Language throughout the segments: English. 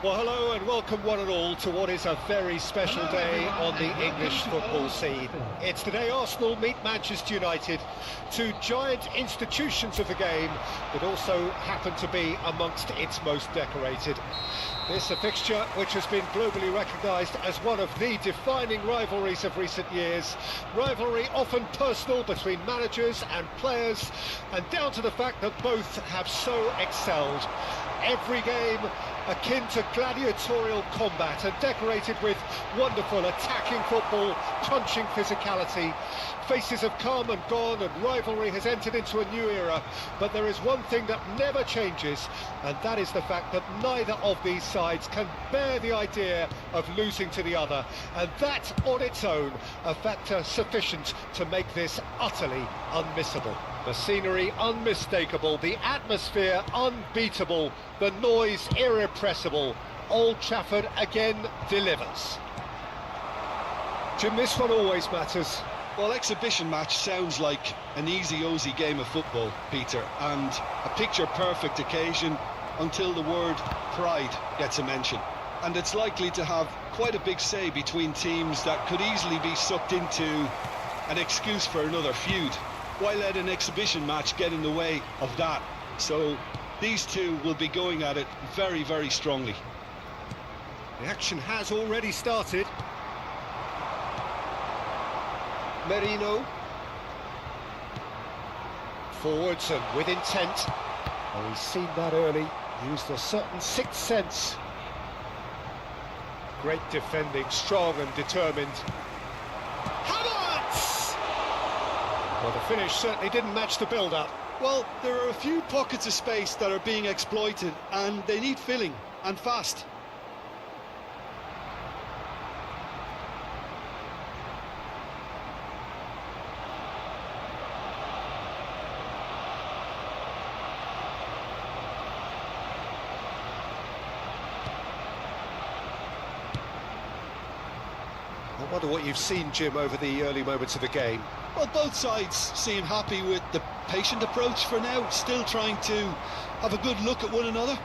Well, hello and welcome one and all to what is a very special day on the English football scene. It's the day Arsenal meet Manchester United, two giant institutions of the game that also happen to be amongst its most decorated. This a fixture which has been globally recognised as one of the defining rivalries of recent years. Rivalry often personal between managers and players, and down to the fact that both have so excelled. Every game akin to gladiatorial combat and decorated with wonderful attacking football, punching physicality. Faces have come and gone and rivalry has entered into a new era, but there is one thing that never changes, and that is the fact that neither of these sides can bear the idea of losing to the other, and that on its own a factor sufficient to make this utterly unmissable. The scenery unmistakable, the atmosphere unbeatable, the noise irrepressible. Old Trafford again delivers. Jim, this one always matters. Well, exhibition match sounds like an easy-ozy game of football, Peter, and a picture-perfect occasion until the word pride gets a mention. And it's likely to have quite a big say between teams that could easily be sucked into an excuse for another feud. Why let an exhibition match get in the way of that? So these two will be going at it very, very strongly. The action has already started. Merino. Forwards and with intent. Oh, he's seen that early. Used a certain sixth sense. Great defending, strong and determined. Well, the finish certainly didn't match the build-up. Well, there are a few pockets of space that are being exploited, and they need filling, and fast. I wonder what you've seen, Jim, over the early moments of the game. Well, both sides seem happy with the patient approach for now, still trying to have a good look at one another.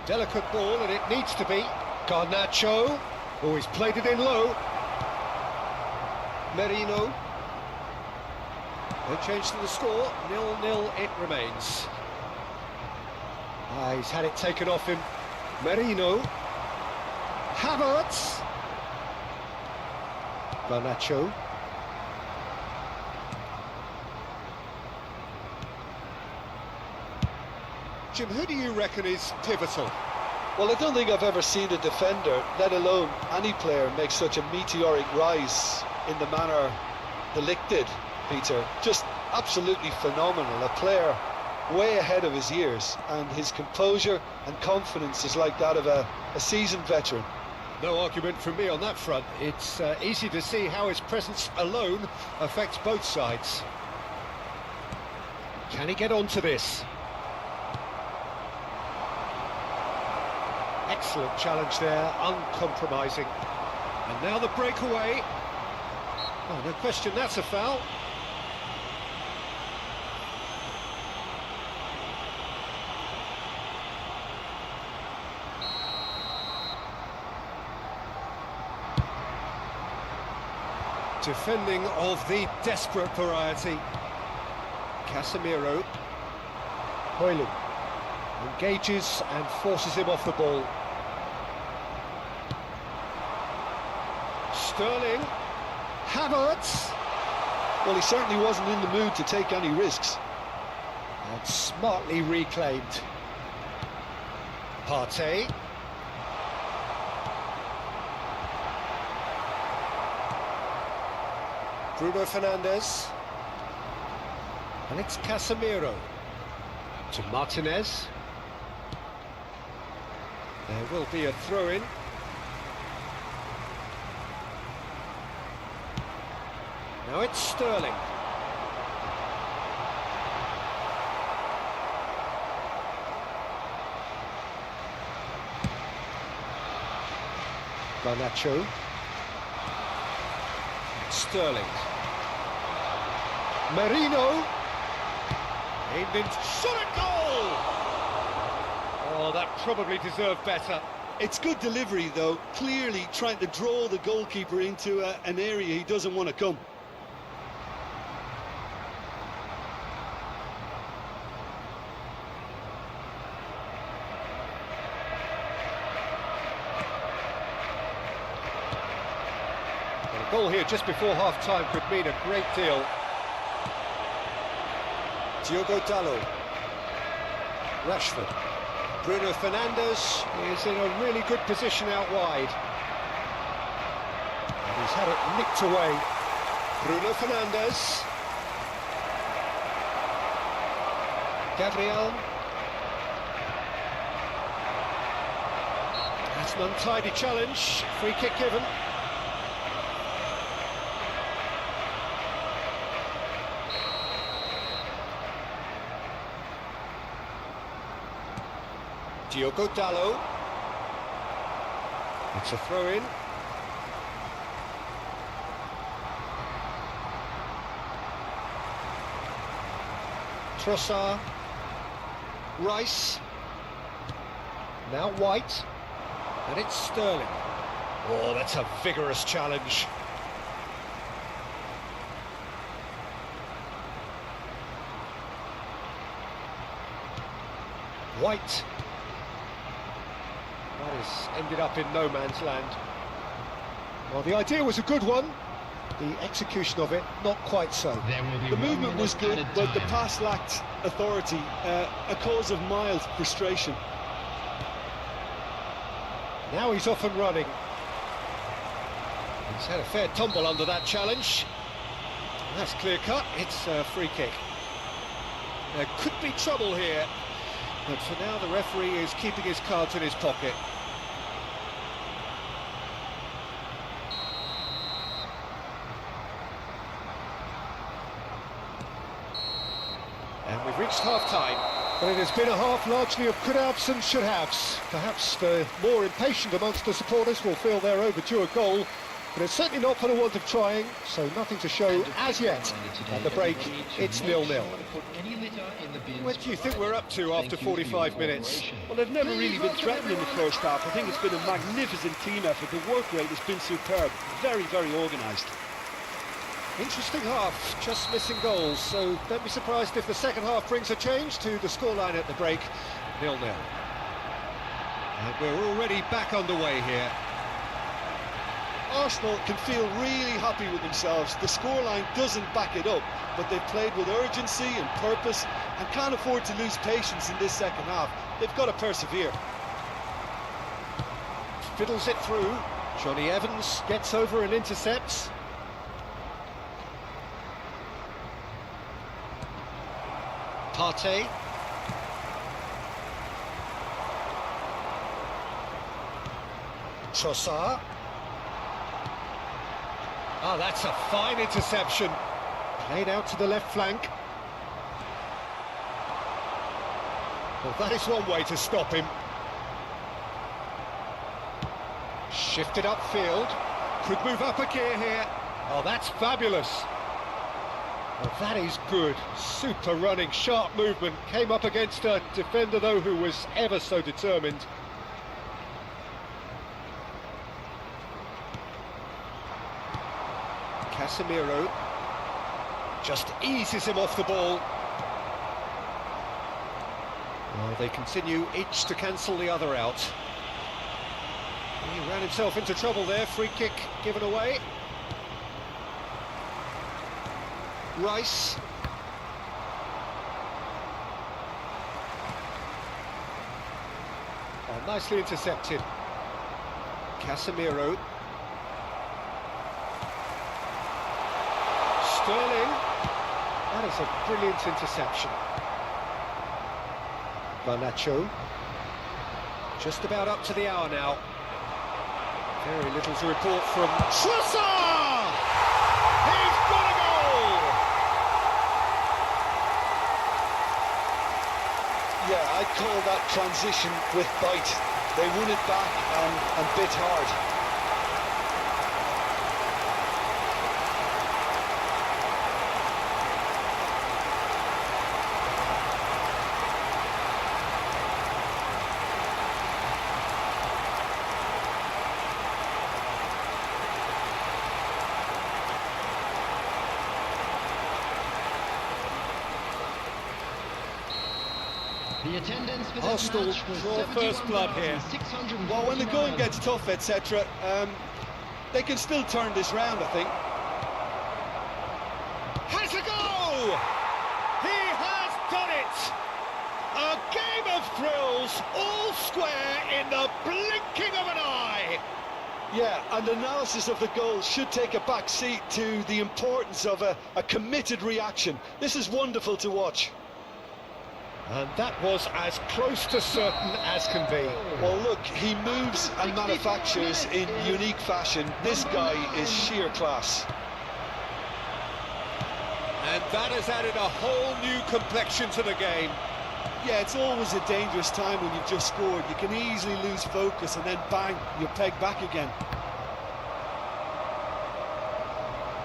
Delicate ball, and it needs to be. Garnacho. Oh, he's played it in low. Merino. No change to the score. 0-0 it remains. He's had it taken off him. Merino. Havertz. Garnacho. Jim, who do you reckon is pivotal? Well, I don't think I've ever seen a defender, let alone any player, make such a meteoric rise in the manner the Lick did, Peter. Just absolutely phenomenal. A player way ahead of his years, and his composure and confidence is like that of a seasoned veteran. No argument from me on that front. It's easy to see how his presence alone affects both sides. Can he get onto this? Excellent challenge there, uncompromising. And now the breakaway. Oh, no question, that's a foul. Defending of the desperate variety. Casemiro. Højlund engages and forces him off the ball. Sterling. Havertz. Well, he certainly wasn't in the mood to take any risks. And smartly reclaimed. Partey. Bruno Fernandes. And it's Casemiro. To Martinez. There will be a throw-in. Now it's Sterling. Garnacho. Sterling. Merino. Aimed in. Shot at goal! Oh, that probably deserved better. It's good delivery, though, clearly trying to draw the goalkeeper into an area he doesn't want to come. A goal here just before half-time could mean a great deal. Diogo Dalot. Rashford. Bruno Fernandes is in a really good position out wide. And he's had it nicked away. Bruno Fernandes. Gabriel. That's an untidy challenge. Free kick given. Diogo Dalot. It's a throw-in. Trossard. Rice. Now White. And it's Sterling. Oh, that's a vigorous challenge. White. That has ended up in no man's land. Well, the idea was a good one. The execution of it, not quite so. The movement was good, but the pass lacked authority, a cause of mild frustration. Now he's off and running. He's had a fair tumble under that challenge. That's clear cut, it's a free kick. There could be trouble here, but for now the referee is keeping his cards in his pocket. And we've reached half-time. But it has been a half largely of could-haves and should-haves. Perhaps the more impatient amongst the supporters will feel they're overdue a goal, but it's certainly not for the want of trying, so nothing to show as yet. At the break, it's 0-0. What do you think we're up to after 45 minutes? Well, they've never really been threatened in the first half. I think it's been a magnificent team effort. The work rate has been superb. Very, very organised. Interesting half, just missing goals, so don't be surprised if the second half brings a change to the scoreline at the break, 0-0. And we're already back underway here. Arsenal can feel really happy with themselves. The scoreline doesn't back it up, but they've played with urgency and purpose and can't afford to lose patience in this second half. They've got to persevere. Fiddles it through. Johnny Evans gets over and intercepts. Partey. Trossard. Ah, that's a fine interception. Played out to the left flank. Well, that is one way to stop him. Shifted upfield. Could move up a gear here. Oh, that's fabulous. Well, that is good. Super running, sharp movement. Came up against a defender, though, who was ever so determined. Casemiro just eases him off the ball. Well, they continue each to cancel the other out. He ran himself into trouble there. Free kick given away. Rice. Oh, nicely intercepted. Casemiro. Sterling. That is a brilliant interception. Garnacho. Just about up to the hour now. Very little to report from Trossard! He's got a goal! Yeah, I'd call that transition with bite. They won it back and bit hard. The attendance for this Arsenal match was draw first blood here. 71,649. Well, when the going gets tough, etc., they can still turn this round, I think. Has a go! He has done it! A game of thrills, all square in the blinking of an eye! Yeah, and analysis of the goal should take a back seat to the importance of a committed reaction. This is wonderful to watch. And that was as close to certain as can be. Well, look, he moves and manufactures in unique fashion. This guy is sheer class. And that has added a whole new complexion to the game. Yeah, it's always a dangerous time when you've just scored. You can easily lose focus and then bang, you're pegged back again.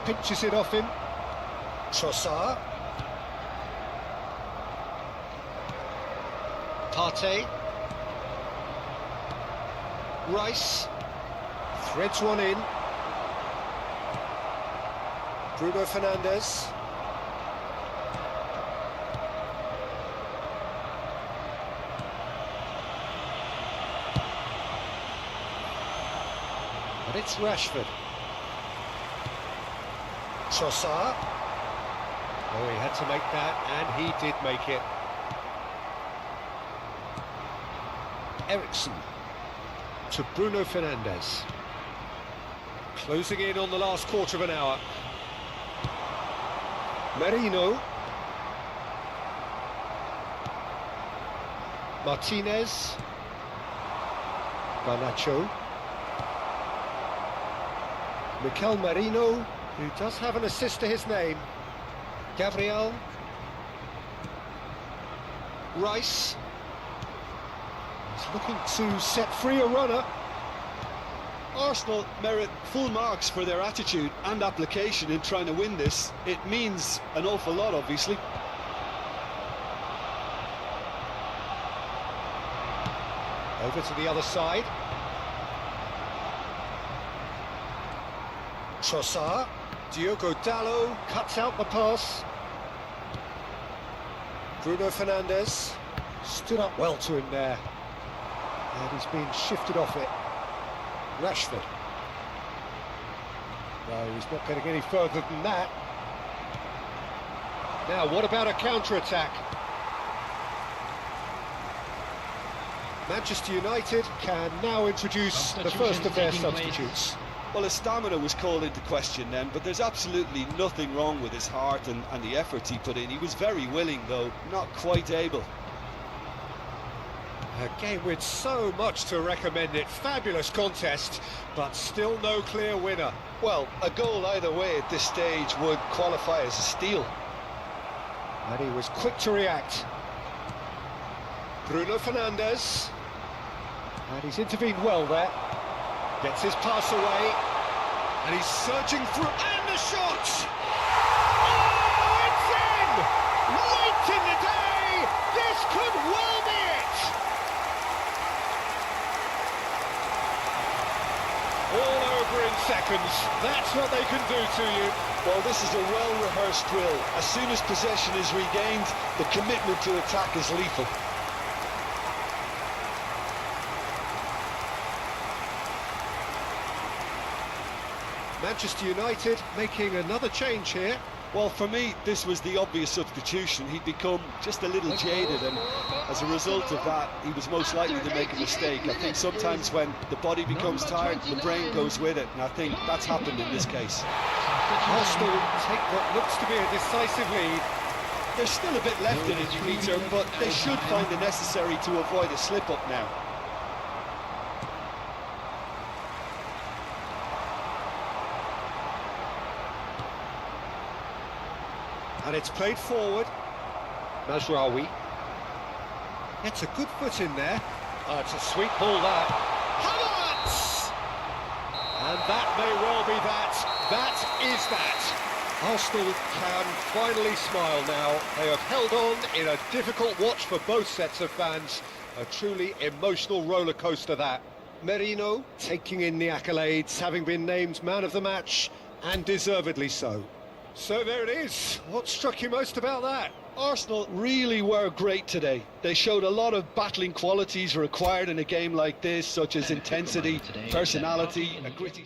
Pinches it off him. Trossard. Partey. Rice. Threads one in. Bruno Fernandes. And it's Rashford. Trossard. Oh, he had to make that, and he did make it. Ericsson to Bruno Fernandes. Closing in on the last quarter of an hour. Merino. Martinez. Garnacho. Mikel Merino, who does have an assist to his name. Gabriel. Rice. He's looking to set free a runner. Arsenal merit full marks for their attitude and application in trying to win this. It means an awful lot, obviously. Over to the other side. Trossard. Diogo Dalot cuts out the pass. Bruno Fernandes stood up well to him there. And he's been shifted off it. Rashford. No, he's not getting any further than that. Now, what about a counter-attack? Manchester United can now introduce the first of their substitutes. Well, his stamina was called into question then, but there's absolutely nothing wrong with his heart and the efforts he put in. He was very willing, though, not quite able. A game with so much to recommend it. Fabulous contest, but still no clear winner. Well, a goal either way at this stage would qualify as a steal. And he was quick to react. Bruno Fernandes. And he's intervened well there. Gets his pass away. And he's surging through. And the shot! Oh, it's in! Late in the day! This could well be it! All over in seconds. That's what they can do to you. Well, this is a well-rehearsed drill. As soon as possession is regained, the commitment to attack is lethal. Manchester United making another change here. Well, for me, this was the obvious substitution. He'd become just a little jaded, and as a result of that, he was most likely to make a mistake. I think sometimes when the body becomes tired, the brain goes with it, and I think that's happened in this case. Arsenal take what looks to be a decisive lead. There's still a bit left in it, Peter, but they should find the necessary to avoid a slip-up now. And it's played forward. Mazraoui. Gets a good foot in there. It's a sweet ball, that. Havertz! And that may well be that. That is that. Arsenal can finally smile now. They have held on in a difficult watch for both sets of fans. A truly emotional roller coaster, that. Merino taking in the accolades, having been named man of the match, and deservedly so. So there it is. What struck you most about that? Arsenal really were great today. They showed a lot of battling qualities required in a game like this, such as intensity, personality, a gritty...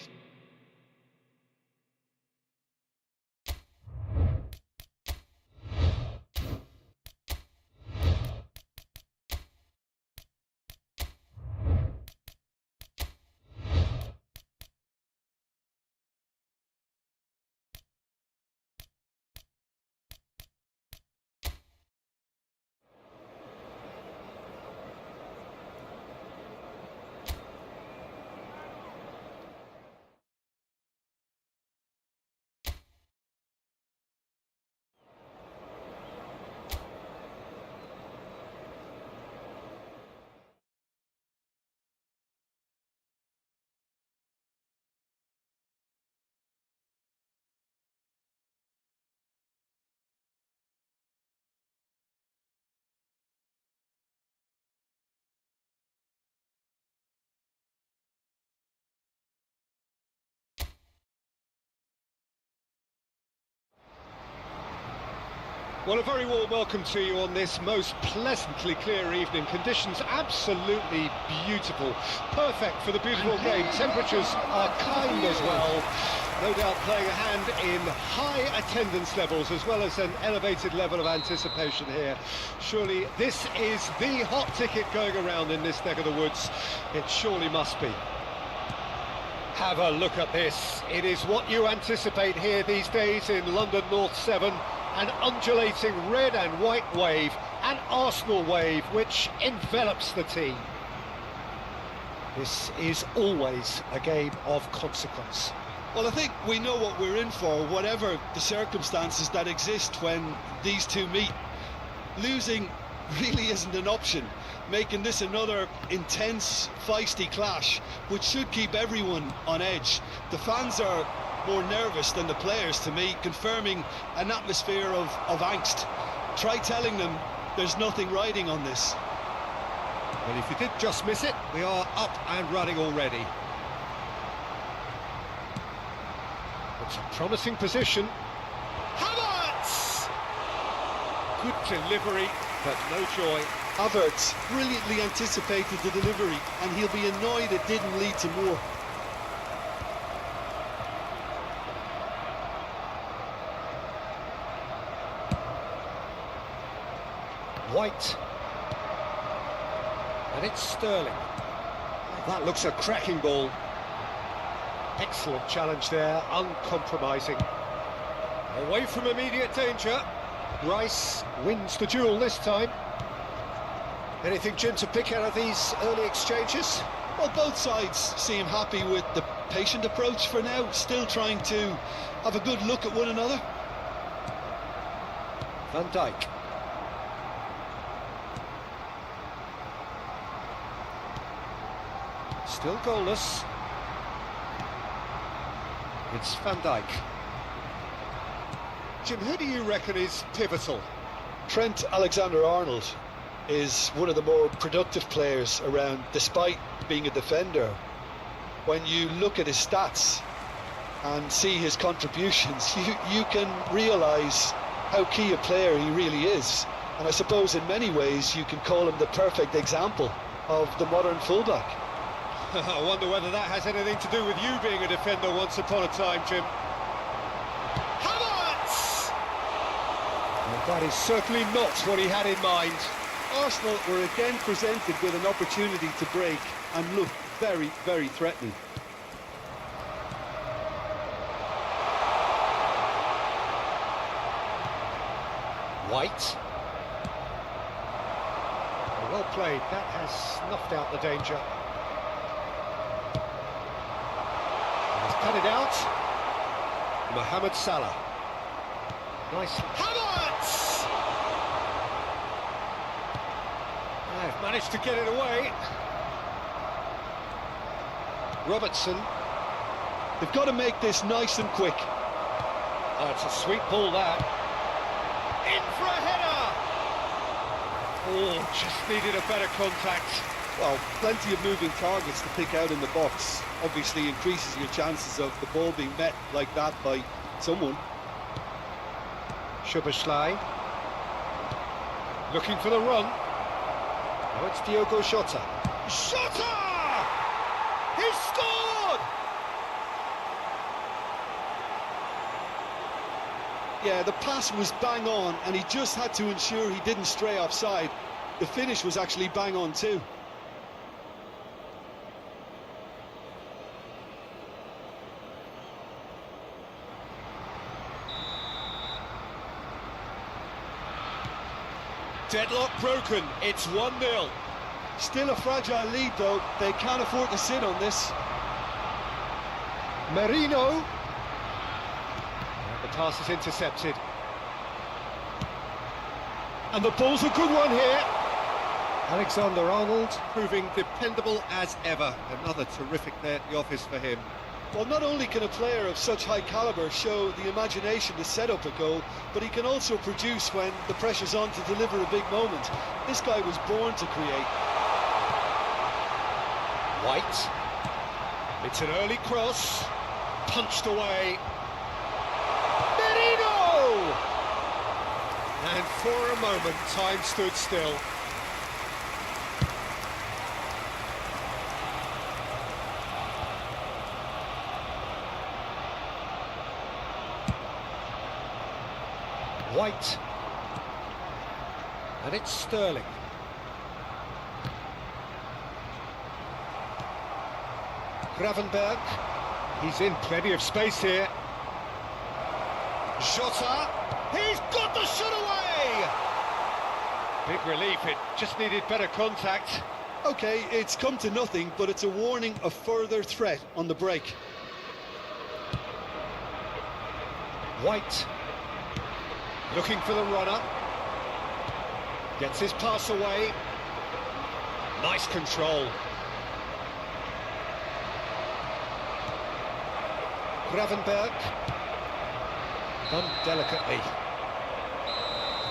Well, a very warm welcome to you on this most pleasantly clear evening. Conditions absolutely beautiful. Perfect for the beautiful game. Temperatures are kind as well. No doubt playing a hand in high attendance levels as well as an elevated level of anticipation here. Surely this is the hot ticket going around in this neck of the woods. It surely must be. Have a look at this. It is what you anticipate here these days in London North 7. An undulating red and white wave, an Arsenal wave which envelops the team. This is always a game of consequence. Well, I think we know what we're in for, whatever the circumstances that exist when these two meet. Losing really isn't an option, making this another intense, feisty clash, which should keep everyone on edge. The fans are more nervous than the players, to me, confirming an atmosphere of angst. Try telling them there's nothing riding on this. Well, if you did just miss it, we are up and running already. It's a promising position. Havertz! Good delivery, but no joy. Havertz brilliantly anticipated the delivery, and he'll be annoyed it didn't lead to more. White, and it's Sterling. That looks a cracking ball. Excellent challenge there, uncompromising. Away from immediate danger. Rice wins the duel this time. Anything, Jim, to pick out of these early exchanges? Well, both sides seem happy with the patient approach for now, still trying to have a good look at one another. Van Dijk. Still goalless. It's Van Dijk. Jim, who do you reckon is pivotal? Trent Alexander-Arnold is one of the more productive players around, despite being a defender. When you look at his stats and see his contributions, you can realise how key a player he really is. And I suppose in many ways you can call him the perfect example of the modern fullback. I wonder whether that has anything to do with you being a defender once upon a time, Jim. Havertz! Well, that is certainly not what he had in mind. Arsenal were again presented with an opportunity to break and looked very, very threatening. White. Well played. That has snuffed out the danger. Cut it out. Mohamed Salah. Nice. Havertz! I've managed to get it away. Robertson. They've got to make this nice and quick. Oh, it's a sweet ball, that. In for a header! Oh, just needed a better contact. Well, plenty of moving targets to pick out in the box. Obviously increases your chances of the ball being met like that by someone. Szoboszlai. Looking for the run. Now it's Diogo Jota. Jota! He scored! Yeah, the pass was bang on, and he just had to ensure he didn't stray offside. The finish was actually bang on too. Deadlock broken, it's 1-0. Still a fragile lead though, they can't afford to sit on this. Merino. And the pass is intercepted. And the ball's a good one here. Alexander-Arnold proving dependable as ever. Another terrific day at the office for him. Well, not only can a player of such high calibre show the imagination to set up a goal, but he can also produce when the pressure's on to deliver a big moment. This guy was born to create. White. It's an early cross. Punched away. Merino! And for a moment, time stood still. White. And it's Sterling. Gravenberg. He's in plenty of space here. Jota. He's got the shot away! Big relief, it just needed better contact. Okay, it's come to nothing, but it's a warning of further threat on the break. White. Looking for the runner. Gets his pass away. Nice control. Gravenberg. Done delicately.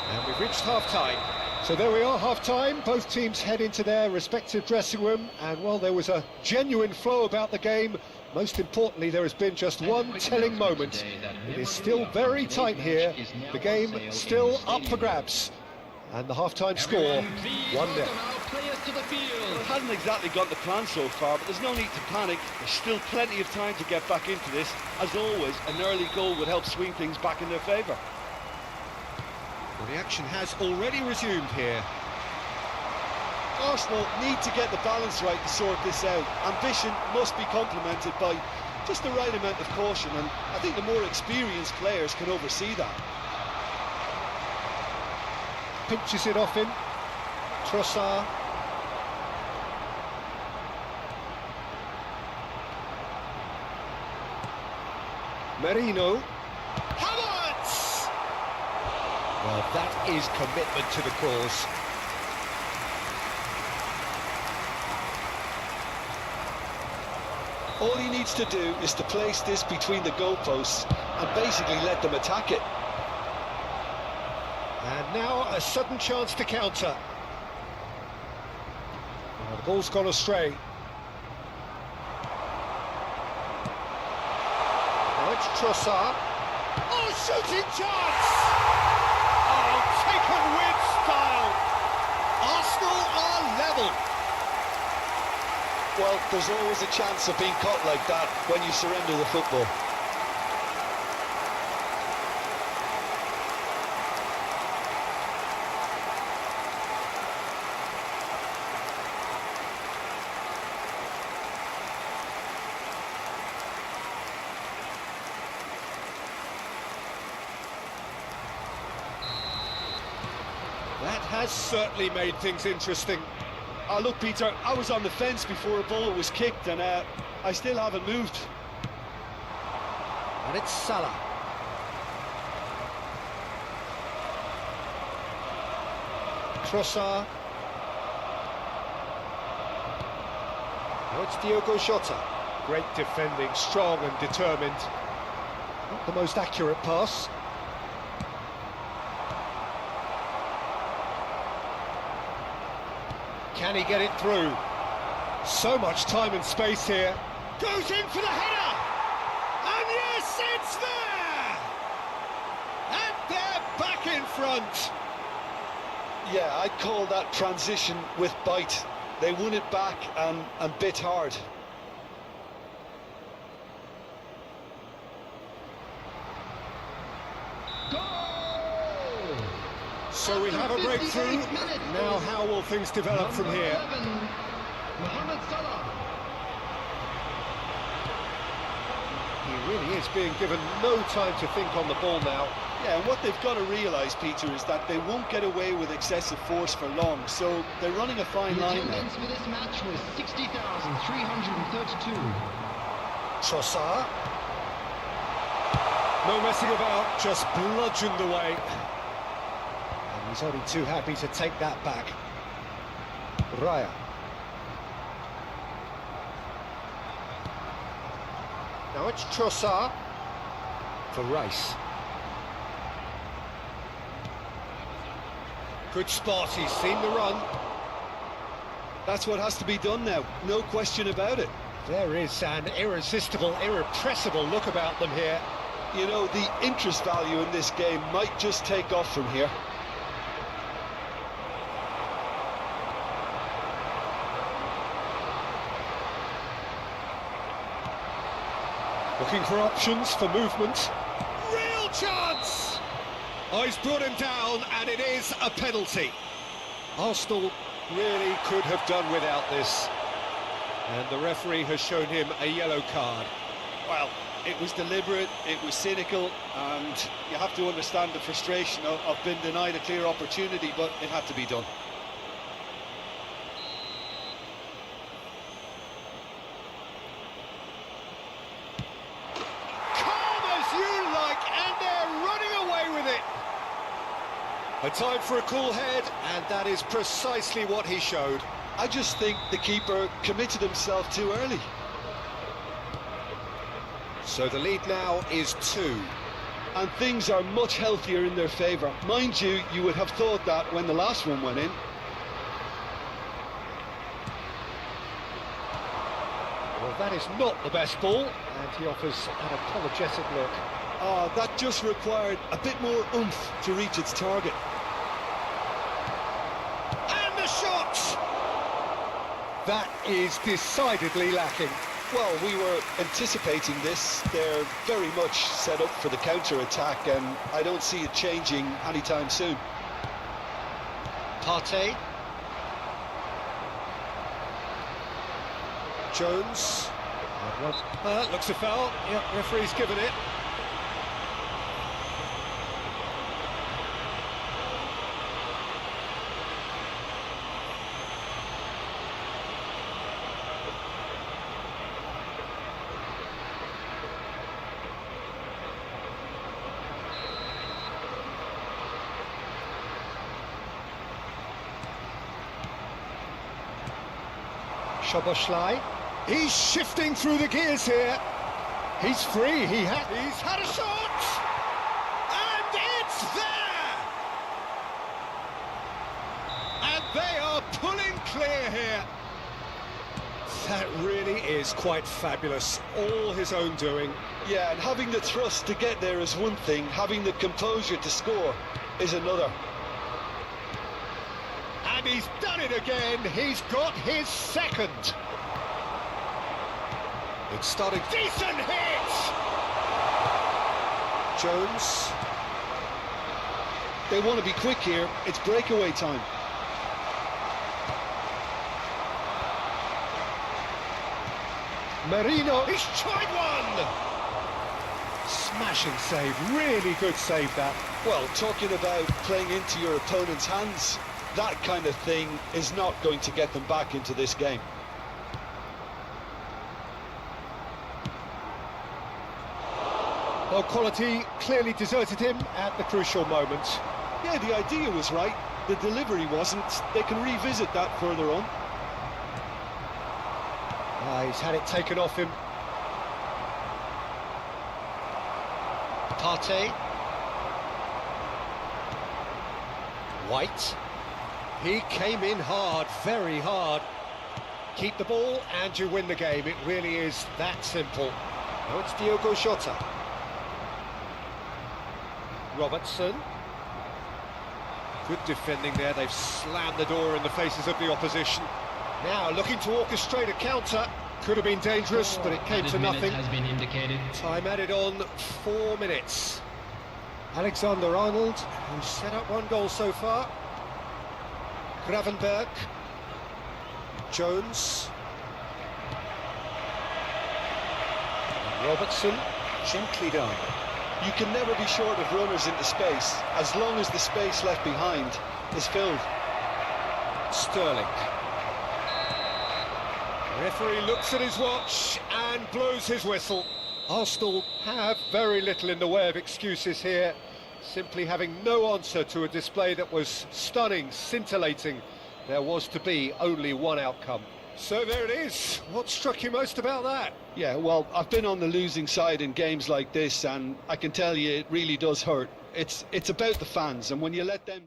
And we've reached half-time. So there we are, half-time. Both teams head into their respective dressing room. And, well, there was a genuine flow about the game. Most importantly, there has been just one telling moment. It is still very tight here. The game still up for grabs. And the half-time score, 1-0. It hasn't exactly got the plan so far, but there's no need to panic. There's still plenty of time to get back into this. As always, an early goal would help swing things back in their favour. Well, the action has already resumed here. Arsenal need to get the balance right to sort this out. Ambition must be complemented by just the right amount of caution, and I think the more experienced players can oversee that. Pinches it off him. Trossard. Merino. Havertz! Well, that is commitment to the cause. All he needs to do is to place this between the goalposts and basically let them attack it. And now a sudden chance to counter. Well, the ball's gone astray. Now it's Trossard. Oh, shooting chance! Oh, taken with style. Arsenal are level. Well, there's always a chance of being caught like that when you surrender the football. That has certainly made things interesting. Oh, look, Peter, I was on the fence before a ball was kicked, and I still haven't moved. And it's Salah. Trossard. Now it's Diogo Jota. Great defending, strong and determined. Not the most accurate pass. Can he get it through? So much time and space here. Goes in for the header! And yes, it's there! And they're back in front! Yeah, I'd call that transition with bite. They won it back and bit hard. So we have a breakthrough. Now how will things develop from here? He really is being given no time to think on the ball now. Yeah, and what they've got to realise, Peter, is that they won't get away with excessive force for long, so they're running a fine line now. The attendance for this match was 60,332. Trossard. No messing about, just bludgeoned away. And he's only too happy to take that back. Raya. Now it's Trossard for Rice. Good spot, he's seen the run. That's what has to be done now, no question about it. There is an irresistible, irrepressible look about them here. You know, the interest value in this game might just take off from here. Looking for options for movement. Real chance! Oh, he's brought him down, and it is a penalty. Arsenal really could have done without this. And the referee has shown him a yellow card. Well, it was deliberate, it was cynical, and you have to understand the frustration of being denied a clear opportunity, but it had to be done. Calm as you like, and they're running away with it. A time for a cool head, and that is precisely what he showed. I just think the keeper committed himself too early. So the lead now is 2. And things are much healthier in their favour. Mind you, you would have thought that when the last one went in. Well, that is not the best ball, and he offers an apologetic look. Oh, that just required a bit more oomph to reach its target. And the shot! That is decidedly lacking. Well, we were anticipating this. They're very much set up for the counter-attack, and I don't see it changing anytime soon. Partey. Jones. Looks a foul. Yep, referee's given it. Szoboszlai. He's shifting through the gears here. He's free. He's had a shot, and it's there. And they are pulling clear here. That really is quite fabulous. All his own doing. Yeah, and having the thrust to get there is one thing. Having the composure to score is another. And he's done it again. He's got his second. It's starting. Decent hit! Jones. They want to be quick here. It's breakaway time. Marino. He's tried one! Smashing save. Really good save, that. Well, talking about playing into your opponent's hands, that kind of thing is not going to get them back into this game. Well, quality clearly deserted him at the crucial moment. Yeah, the idea was right, the delivery wasn't. They can revisit that further on. He's had it taken off him. Partey. White. He came in hard, very hard. Keep the ball and you win the game. It really is that simple. Now it's Diogo Jota. Robertson. Good defending there, they've slammed the door in the faces of the opposition. Now looking to orchestrate a counter. Could have been dangerous, but it came to nothing. Has been indicated. Time added on 4 minutes. Alexander-Arnold, who's set up 1 goal so far. Gravenberg. Jones. And Robertson, gently down. You can never be short of runners into space, as long as the space left behind is filled. Sterling. Referee looks at his watch and blows his whistle. Arsenal have very little in the way of excuses here, simply having no answer to a display that was stunning, scintillating. There was to be only one outcome. So there it is. What struck you most about that? Yeah, well, I've been on the losing side in games like this, and I can tell you it really does hurt. It's about the fans, and when you let them...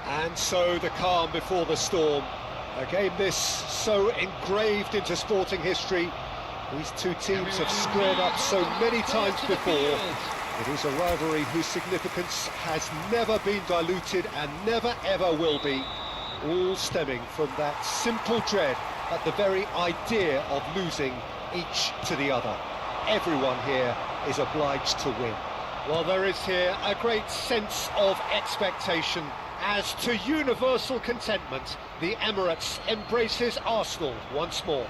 And so the calm before the storm. A game this so engraved into sporting history. These two teams have squared up so many times before. It is a rivalry whose significance has never been diluted and never ever will be. All stemming from that simple dread at the very idea of losing each to the other. Everyone here is obliged to win. Well, there is here a great sense of expectation. As to universal contentment, the Emirates embraces Arsenal once more.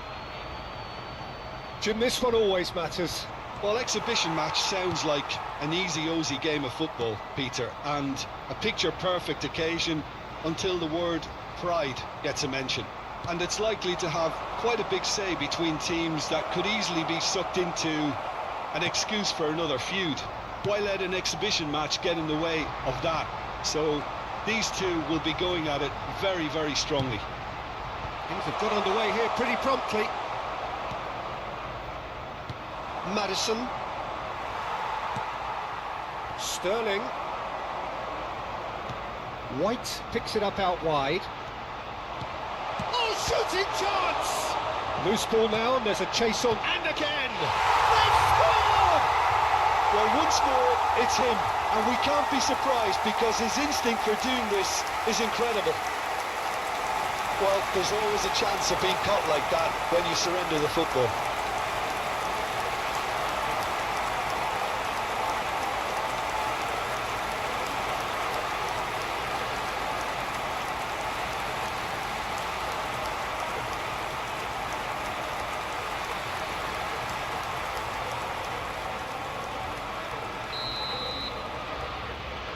Jim, this one always matters. Well, exhibition match sounds like an easy-ozy game of football, Peter, and a picture-perfect occasion until the word pride gets a mention. And it's likely to have quite a big say between teams that could easily be sucked into an excuse for another feud. Why let an exhibition match get in the way of that? So these two will be going at it very, very strongly. Things have got underway here pretty promptly. Maddison. Sterling. White picks it up out wide. Oh, shooting chance! Loose ball now, and there's a chase on, and again! They've scored! Well, once more, it's him, and we can't be surprised because his instinct for doing this is incredible. Well, there's always a chance of being caught like that when you surrender the football.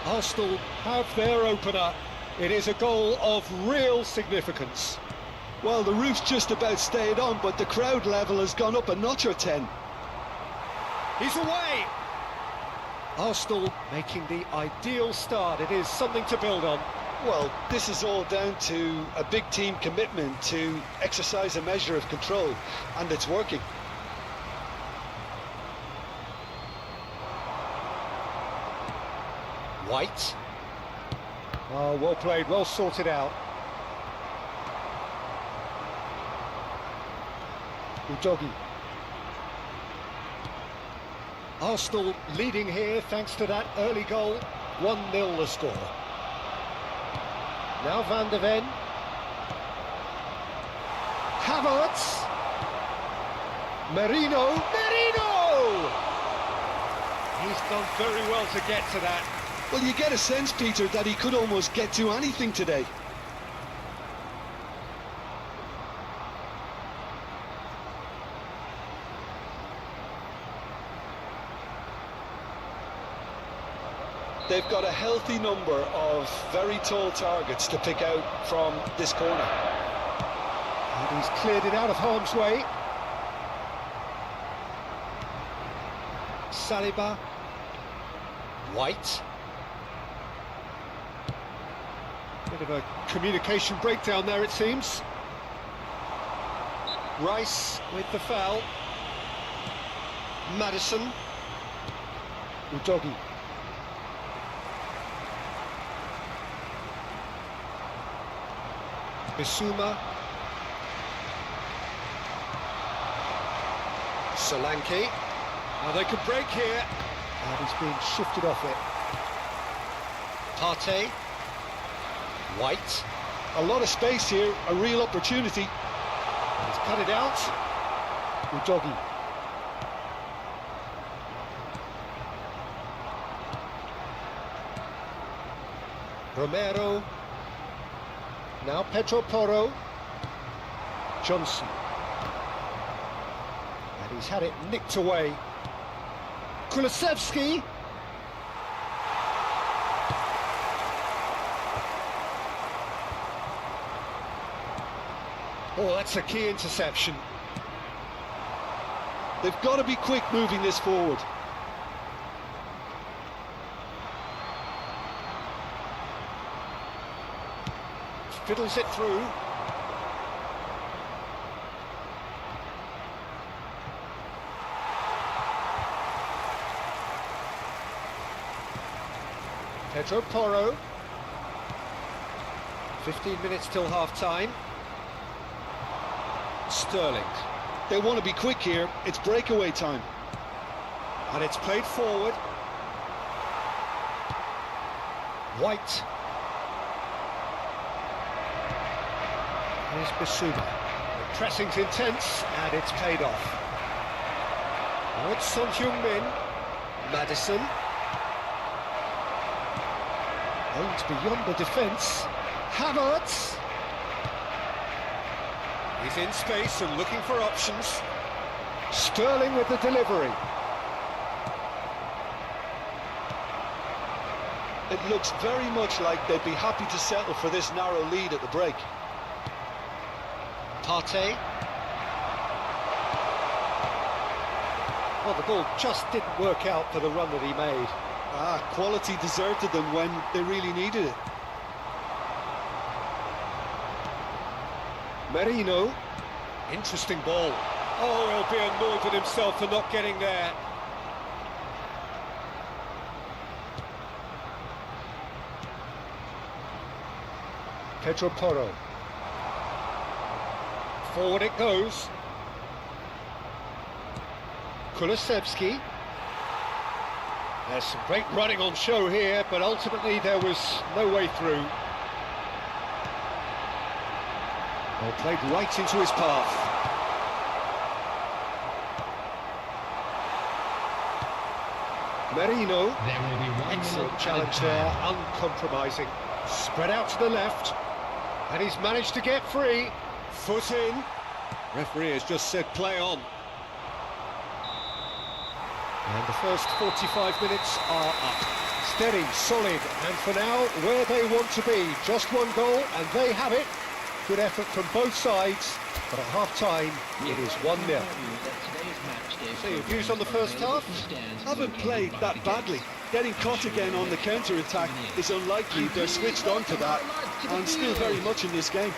Arsenal have their opener. It is a goal of real significance. Well, the roof's just about stayed on, but the crowd level has gone up a notch or 10. He's away! Arsenal making the ideal start. It is something to build on. Well, this is all down to a big team commitment to exercise a measure of control, and it's working. White. Oh, well played, well sorted out. Udogi. Arsenal leading here thanks to that early goal. 1-0 the score. Now Van de Ven. Havertz. Merino. He's done very well to get to that. Well, you get a sense, Peter, that he could almost get to anything today. They've got a healthy number of very tall targets to pick out from this corner. And he's cleared it out of harm's way. Saliba. White. Bit of a communication breakdown there, it seems. Rice with the foul. Maddison. Udogi. Bissouma. Solanke. Now they could break here. And he's being shifted off it. Partey. White. A lot of space here, a real opportunity. He's cut it out. Udogi. Romero. Now Pedro Porro. Johnson. And he's had it nicked away. Kulusevski. Oh, that's a key interception. They've got to be quick moving this forward. Fiddles it through. Pedro Porro. 15 minutes till half-time. Sterling. They want to be quick here, it's breakaway time. And it's played forward. White. Here's Bissouma. The pressing's intense, and it's paid off. Now it's Son Heung-min. Maddison. Aimed beyond the defence. Havertz. He's in space and looking for options. Sterling with the delivery. It looks very much like they'd be happy to settle for this narrow lead at the break. Partey. Well, the ball just didn't work out for the run that he made. Quality deserted them when they really needed it. Merino. Interesting ball. Oh, he'll be annoyed with himself for not getting there. Pedro Porro. Forward it goes. Kulusevski. There's some great running on show here, but ultimately there was no way through. Well, played right into his path. Merino. Excellent challenge there, uncompromising. Spread out to the left. And he's managed to get free. Foot in. Referee has just said play on. And the first 45 minutes are up. Steady, solid, and for now, where they want to be. Just one goal, and they have it. Good effort from both sides, but at half-time, it is 1-0. So your views on the first half? Haven't played that badly. Getting caught again on the counter-attack is unlikely. They're switched on to that, and still very much in this game.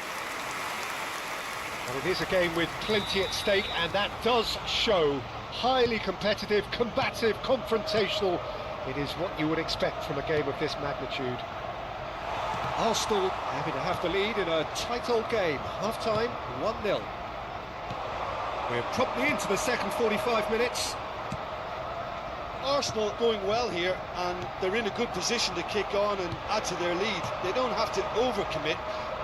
Well, it is a game with plenty at stake, and that does show. Highly competitive, combative, confrontational. It is what you would expect from a game of this magnitude. Arsenal happy to have the lead in a tight old game. Half-time, 1-0. We're promptly into the second 45 minutes. Arsenal going well here, and they're in a good position to kick on and add to their lead. They don't have to overcommit,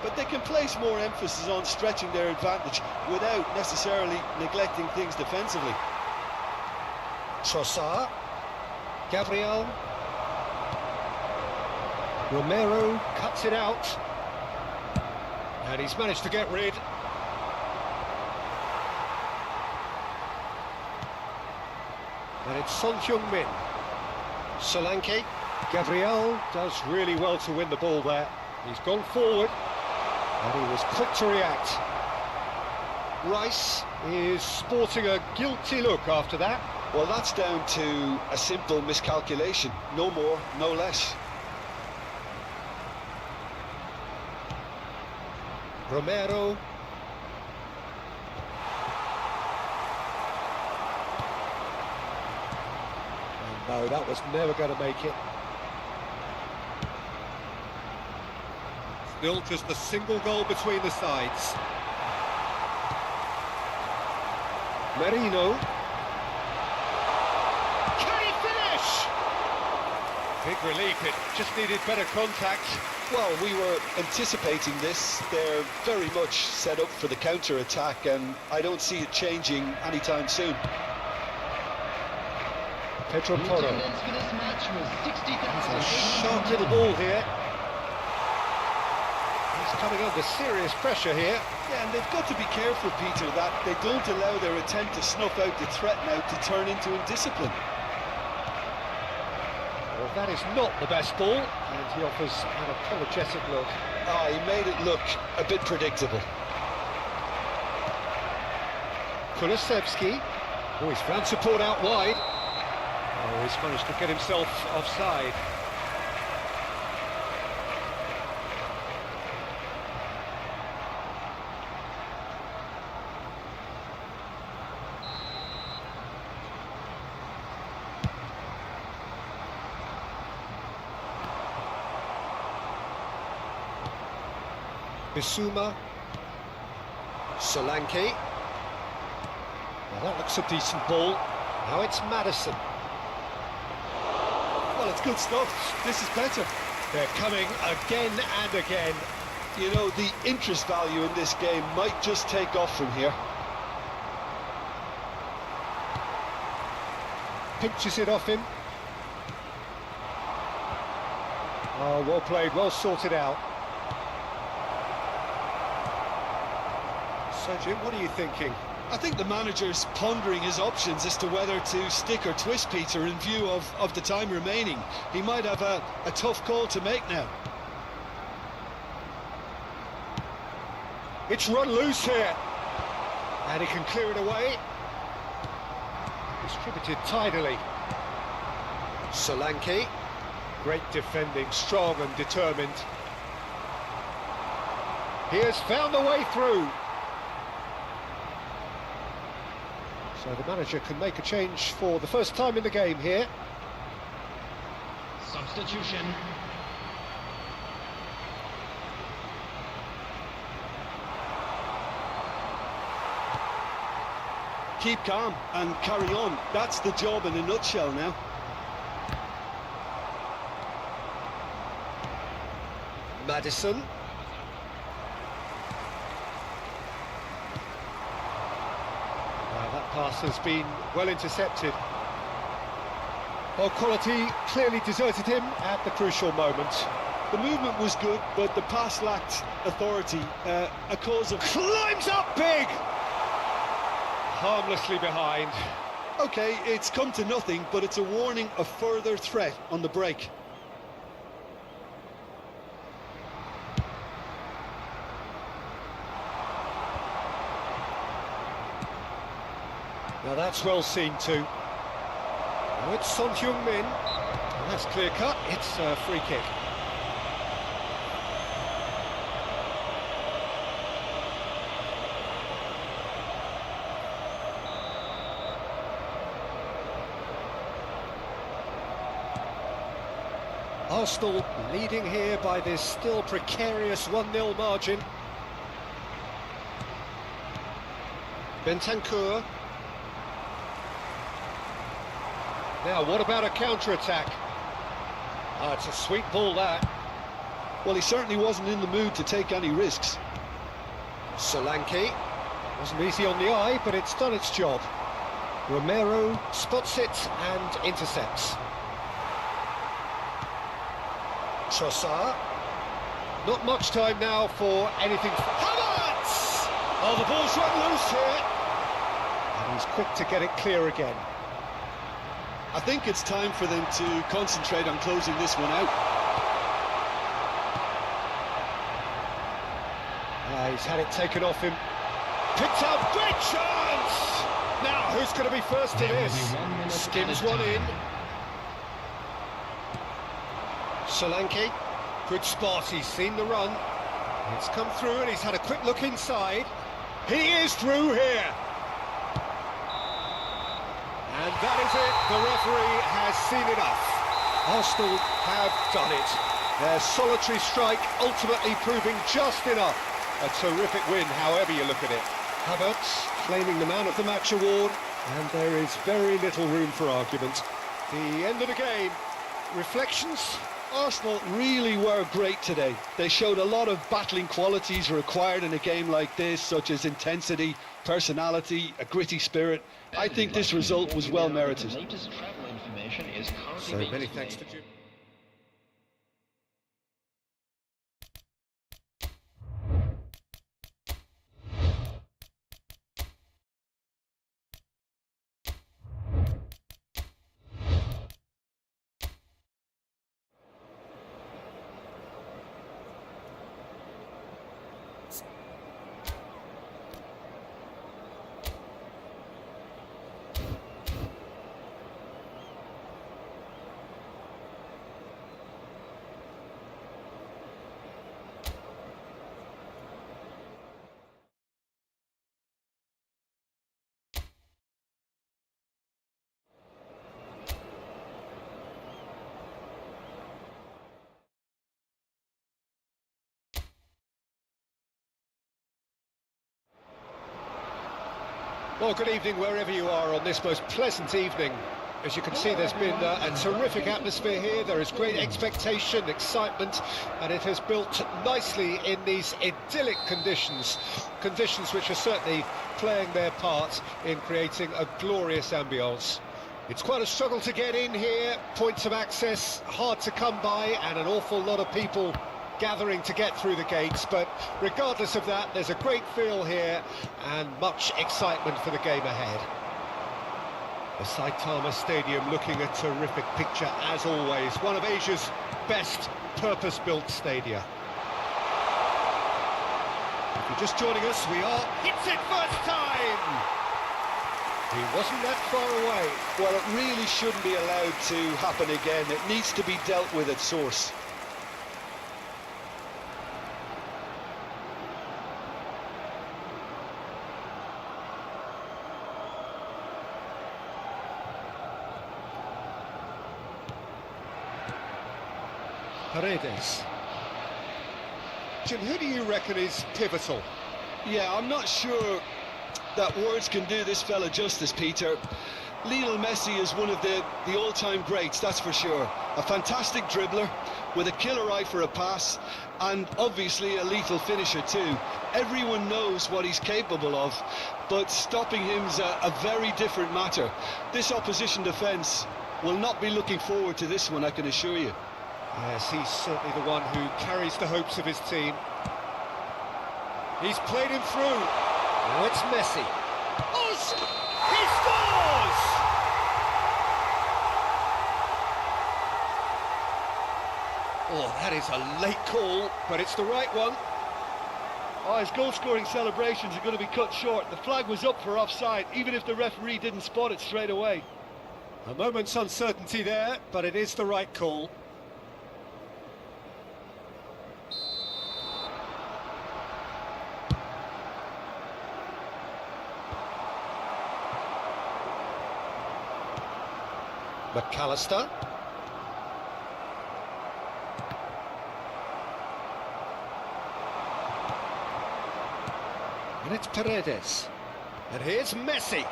but they can place more emphasis on stretching their advantage without necessarily neglecting things defensively. Trossard. Gabriel. Romero cuts it out. And he's managed to get rid. And it's Son Heung-min. Solanke. Gabriel does really well to win the ball there. He's gone forward, and he was quick to react. Rice is sporting a guilty look after that. Well, that's down to a simple miscalculation. No more, no less. Romero. And no, that was never going to make it. Still just a single goal between the sides. Merino. Can he finish? Big relief, it just needed better contact. Well, we were anticipating this. They're very much set up for the counter-attack, and I don't see it changing anytime soon. Pedro Porro. The attendance for this match was 60,000. A sharp little ball here. He's coming under serious pressure here. Yeah, and they've got to be careful, Peter, that they don't allow their attempt to snuff out the threat now to turn into indiscipline. Well, that is not the best ball, and he offers an apologetic look. Ah, he made it look a bit predictable. Kulusevski. Oh, he's found support out wide. Oh, he's managed to get himself offside. Bissouma. Solanke. Well, that looks a decent ball. Now it's Maddison. Well, it's good stuff. This is better. They're coming again and again. You know, the interest value in this game might just take off from here. Pinches it off him. Oh, well played, well sorted out. So, Jim, what are you thinking? I think the manager's pondering his options as to whether to stick or twist, Peter, in view of the time remaining. He might have a tough call to make now. It's run loose here. And he can clear it away. Distributed tidily. Solanke. Great defending, strong and determined. He has found the way through. So the manager can make a change for the first time in the game here. Substitution. Keep calm and carry on. That's the job in a nutshell now. Maddison. That pass has been well intercepted. Well, quality clearly deserted him at the crucial moment. The movement was good, but the pass lacked authority. A cause of... Climbs up big! Harmlessly behind. OK, it's come to nothing, but it's a warning of further threat on the break. Now that's well seen too. Now it's Son Heung-min. And that's clear cut, it's a free kick. Arsenal leading here by this still precarious 1-0 margin. Bentancur. Now, what about a counter-attack? Ah, it's a sweet ball, that. Well, he certainly wasn't in the mood to take any risks. Solanke. Wasn't easy on the eye, but it's done its job. Romero spots it and intercepts. Trossard. Not much time now for anything. Havertz! Oh, the ball's run loose here. And he's quick to get it clear again. I think it's time for them to concentrate on closing this one out. He's had it taken off him. Picked up, great chance! Now, who's going to be first to this? Skims one in. Solanke, good spot, he's seen the run. It's come through and he's had a quick look inside. He is through here. And that is it, the referee has seen enough. Arsenal have done it. Their solitary strike ultimately proving just enough. A terrific win, however you look at it. Havertz claiming the Man of the Match award, and there is very little room for argument. The end of the game. Reflections? Arsenal really were great today. They showed a lot of battling qualities required in a game like this, such as intensity, personality, a gritty spirit. I think this result was well merited. So many thanks to Jim. Well, good evening wherever you are on this most pleasant evening. As you can see, there's been a terrific atmosphere here. There is great expectation, excitement, and it has built nicely in these idyllic conditions. Conditions which are certainly playing their part in creating a glorious ambience. It's quite a struggle to get in here, points of access hard to come by, and an awful lot of people gathering to get through the gates, but regardless of that, there's a great feel here and much excitement for the game ahead. The Saitama Stadium looking a terrific picture as always, one of Asia's best purpose-built stadia. If you're just joining us, we are... Hits it first time! He wasn't that far away. Well, it really shouldn't be allowed to happen again. It needs to be dealt with at source. Paredes. Jim, who do you reckon is pivotal? Yeah, I'm not sure that words can do this fella justice, Peter. Lionel Messi is one of the all-time greats, that's for sure. A fantastic dribbler with a killer eye for a pass and obviously a lethal finisher too. Everyone knows what he's capable of, but stopping him's a very different matter. This opposition defence will not be looking forward to this one, I can assure you. Yes, he's certainly the one who carries the hopes of his team. He's played him through. Now it's Messi. Oh, he scores! Oh, that is a late call, but it's the right one. Oh, his goal-scoring celebrations are going to be cut short. The flag was up for offside, even if the referee didn't spot it straight away. A moment's uncertainty there, but it is the right call. McAllister. And it's Paredes. And here's Messi.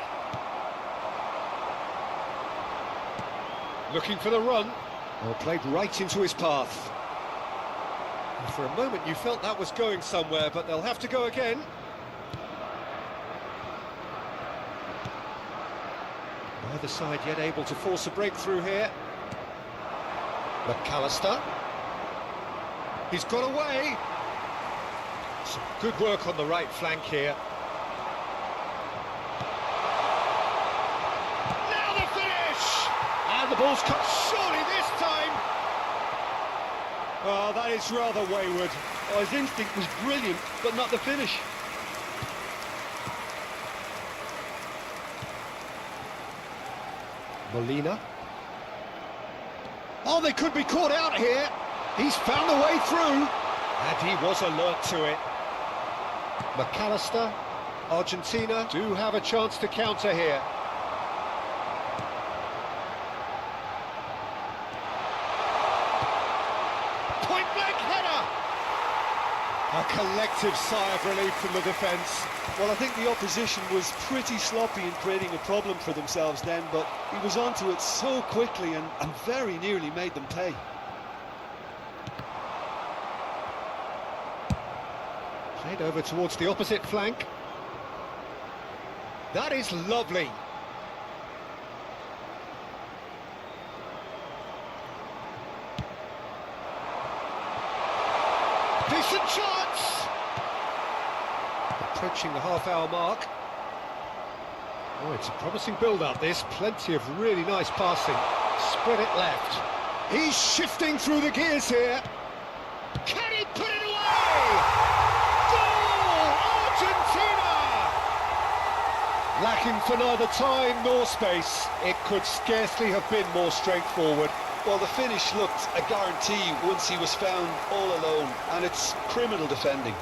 Looking for the run. Well, played right into his path. And for a moment you felt that was going somewhere, but they'll have to go again. Neither side yet able to force a breakthrough here. McAllister. He's got away. Some good work on the right flank here. Now the finish! Ball's cut, surely this time! Oh, that is rather wayward. Oh, his instinct was brilliant, but not the finish. Molina. Oh, they could be caught out here. He's found a way through. And he was alert to it. McAllister. Argentina do have a chance to counter here. Point-blank header! A collective sigh of relief from the defence. Well, I think the opposition was pretty sloppy in creating a problem for themselves then, but he was onto it so quickly and very nearly made them pay. Played over towards the opposite flank. That is lovely. Decent chance! Approaching the half-hour mark. Oh, it's a promising build-up, this. Plenty of really nice passing. Spread it left. He's shifting through the gears here. Can he put it away? Goal! Argentina! Lacking for neither time nor space. It could scarcely have been more straightforward. Well, the finish looked a guarantee once he was found all alone, and it's criminal defending.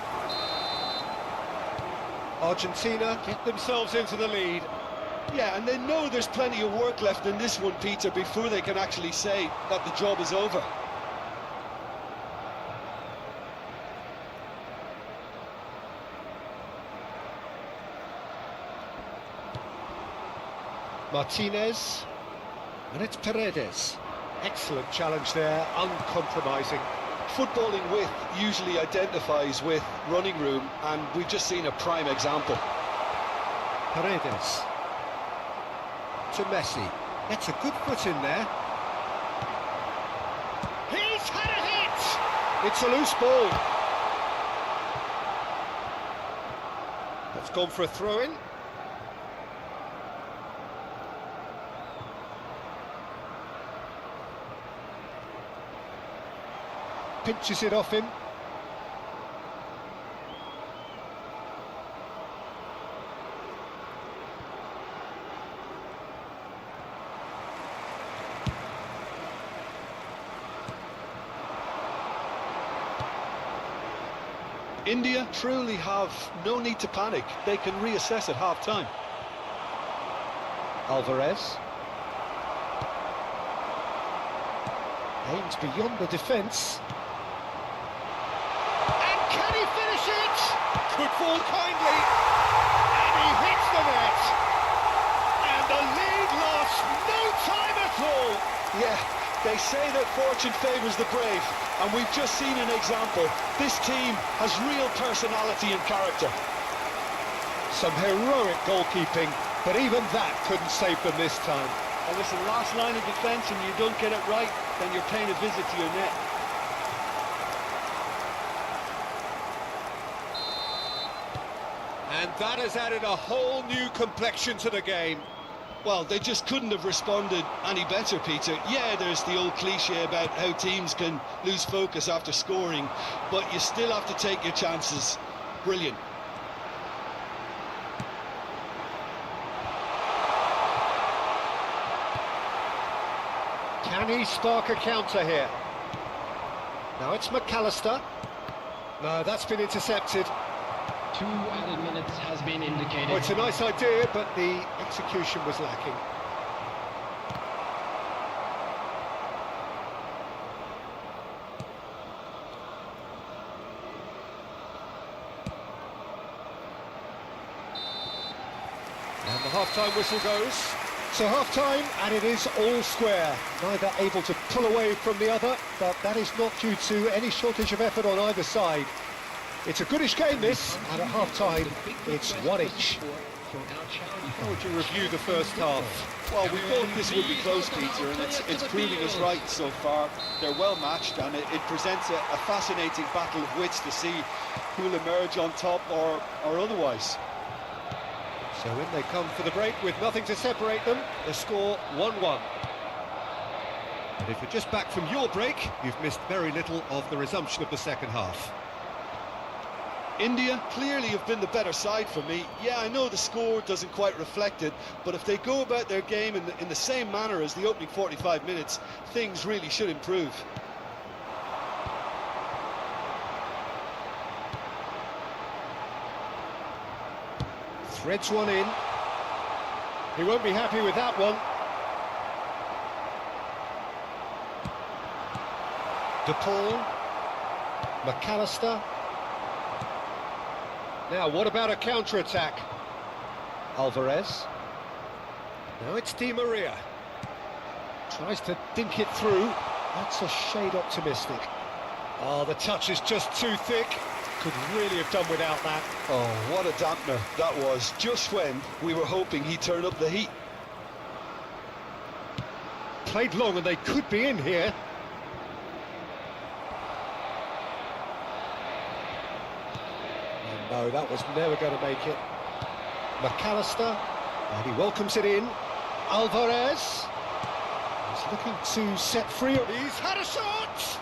Argentina get themselves into the lead. Yeah, and they know there's plenty of work left in this one, Peter, before they can actually say that the job is over. Martinez, and it's Paredes. Excellent challenge there, uncompromising. Footballing width usually identifies with running room, and we've just seen a prime example. Paredes to Messi. Gets a good foot in there. He's had a hit! It's a loose ball. That's gone for a throw-in. Pinches it off him. India truly have no need to panic. They can reassess at half-time. Alvarez. Aims beyond the defence. Can he finish it? Could fall kindly. And he hits the net. And the lead lost no time at all. Yeah, they say that fortune favours the brave, and we've just seen an example. This team has real personality and character. Some heroic goalkeeping, but even that couldn't save them this time. And listen, last line of defence, and you don't get it right, then you're paying a visit to your net. And that has added a whole new complexion to the game. Well, they just couldn't have responded any better, Peter. Yeah, there's the old cliche about how teams can lose focus after scoring, but you still have to take your chances. Brilliant. Can he spark a counter here? Now it's McAllister. No, that's been intercepted. 2 added minutes has been indicated. Oh, it's a nice idea, but the execution was lacking. And the half-time whistle goes. So half-time, and it is all square. Neither able to pull away from the other, but that is not due to any shortage of effort on either side. It's a goodish game, this, and at half-time, it's one each. How would you review the first half? Well, we thought this would be close, Peter, and it's proving us right so far. They're well matched, and it presents a fascinating battle of wits to see who'll emerge on top or otherwise. So in they come for the break with nothing to separate them. The score 1-1. And if you're just back from your break, you've missed very little of the resumption of the second half. India clearly have been the better side for me. Yeah, I know the score doesn't quite reflect it, but if they go about their game in the same manner as the opening 45 minutes, things really should improve. Threads one in. He won't be happy with that one. DePaul. McAllister. Now, what about a counter-attack? Alvarez. Now it's Di Maria. Tries to dink it through. That's a shade optimistic. Oh, the touch is just too thick. Could really have done without that. Oh, what a dampener that was, just when we were hoping he'd turn up the heat. Played long and they could be in here. No, that was never going to make it. McAllister, and he welcomes it in. Alvarez. He's looking to set free. He's had a shot!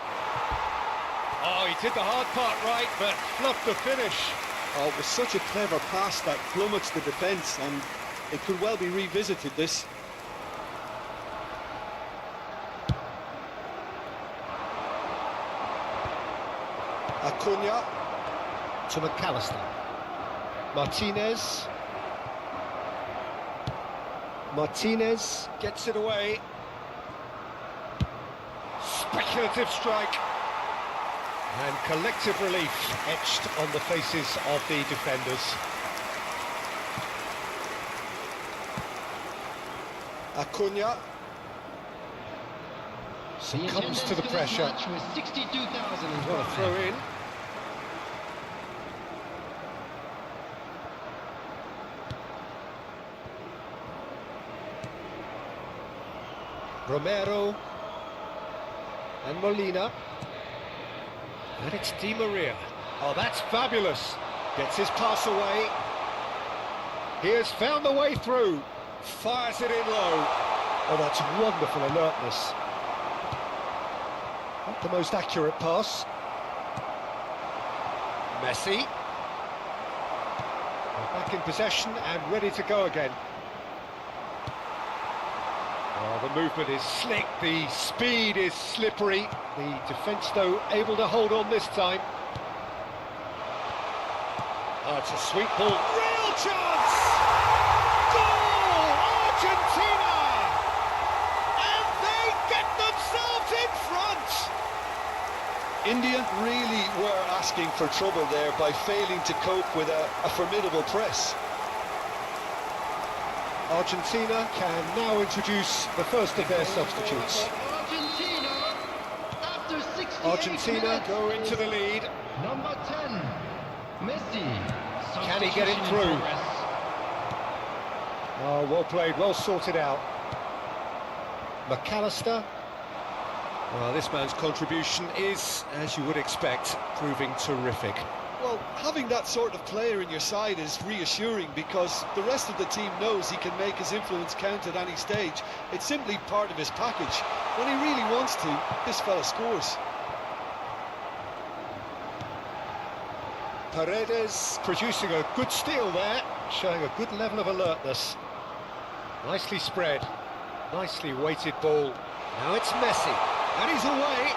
Oh, he did the hard part right, but fluffed the finish. Oh, it was such a clever pass that flummoxed the defence, and it could well be revisited, this. Acuna. To McAllister. Martinez. Martinez gets it away. Speculative strike. And collective relief etched on the faces of the defenders. Acuna. Succumbs to the pressure. What a throw in. Romero and Molina, and it's Di Maria. Oh, that's fabulous. Gets his pass away. He has found the way through. Fires it in low. Oh, that's wonderful alertness. Not the most accurate pass. Messi. We're back in possession and ready to go again. Oh, the movement is slick, the speed is slippery. The defence, though, able to hold on this time. Oh, it's a sweet ball. Real chance! Goal! Argentina! And they get themselves in front! India really were asking for trouble there by failing to cope with a formidable press. Argentina can now introduce the first of their substitutes. Argentina go into the lead. Number 10, Messi. Can he get it through? Oh, well played, well sorted out. McAllister. Well, this man's contribution is, as you would expect, proving terrific. Well, having that sort of player in your side is reassuring because the rest of the team knows he can make his influence count at any stage. It's simply part of his package. When he really wants to, this fella scores. Paredes producing a good steal there, showing a good level of alertness. Nicely spread, nicely weighted ball. Now it's Messi, and he's away.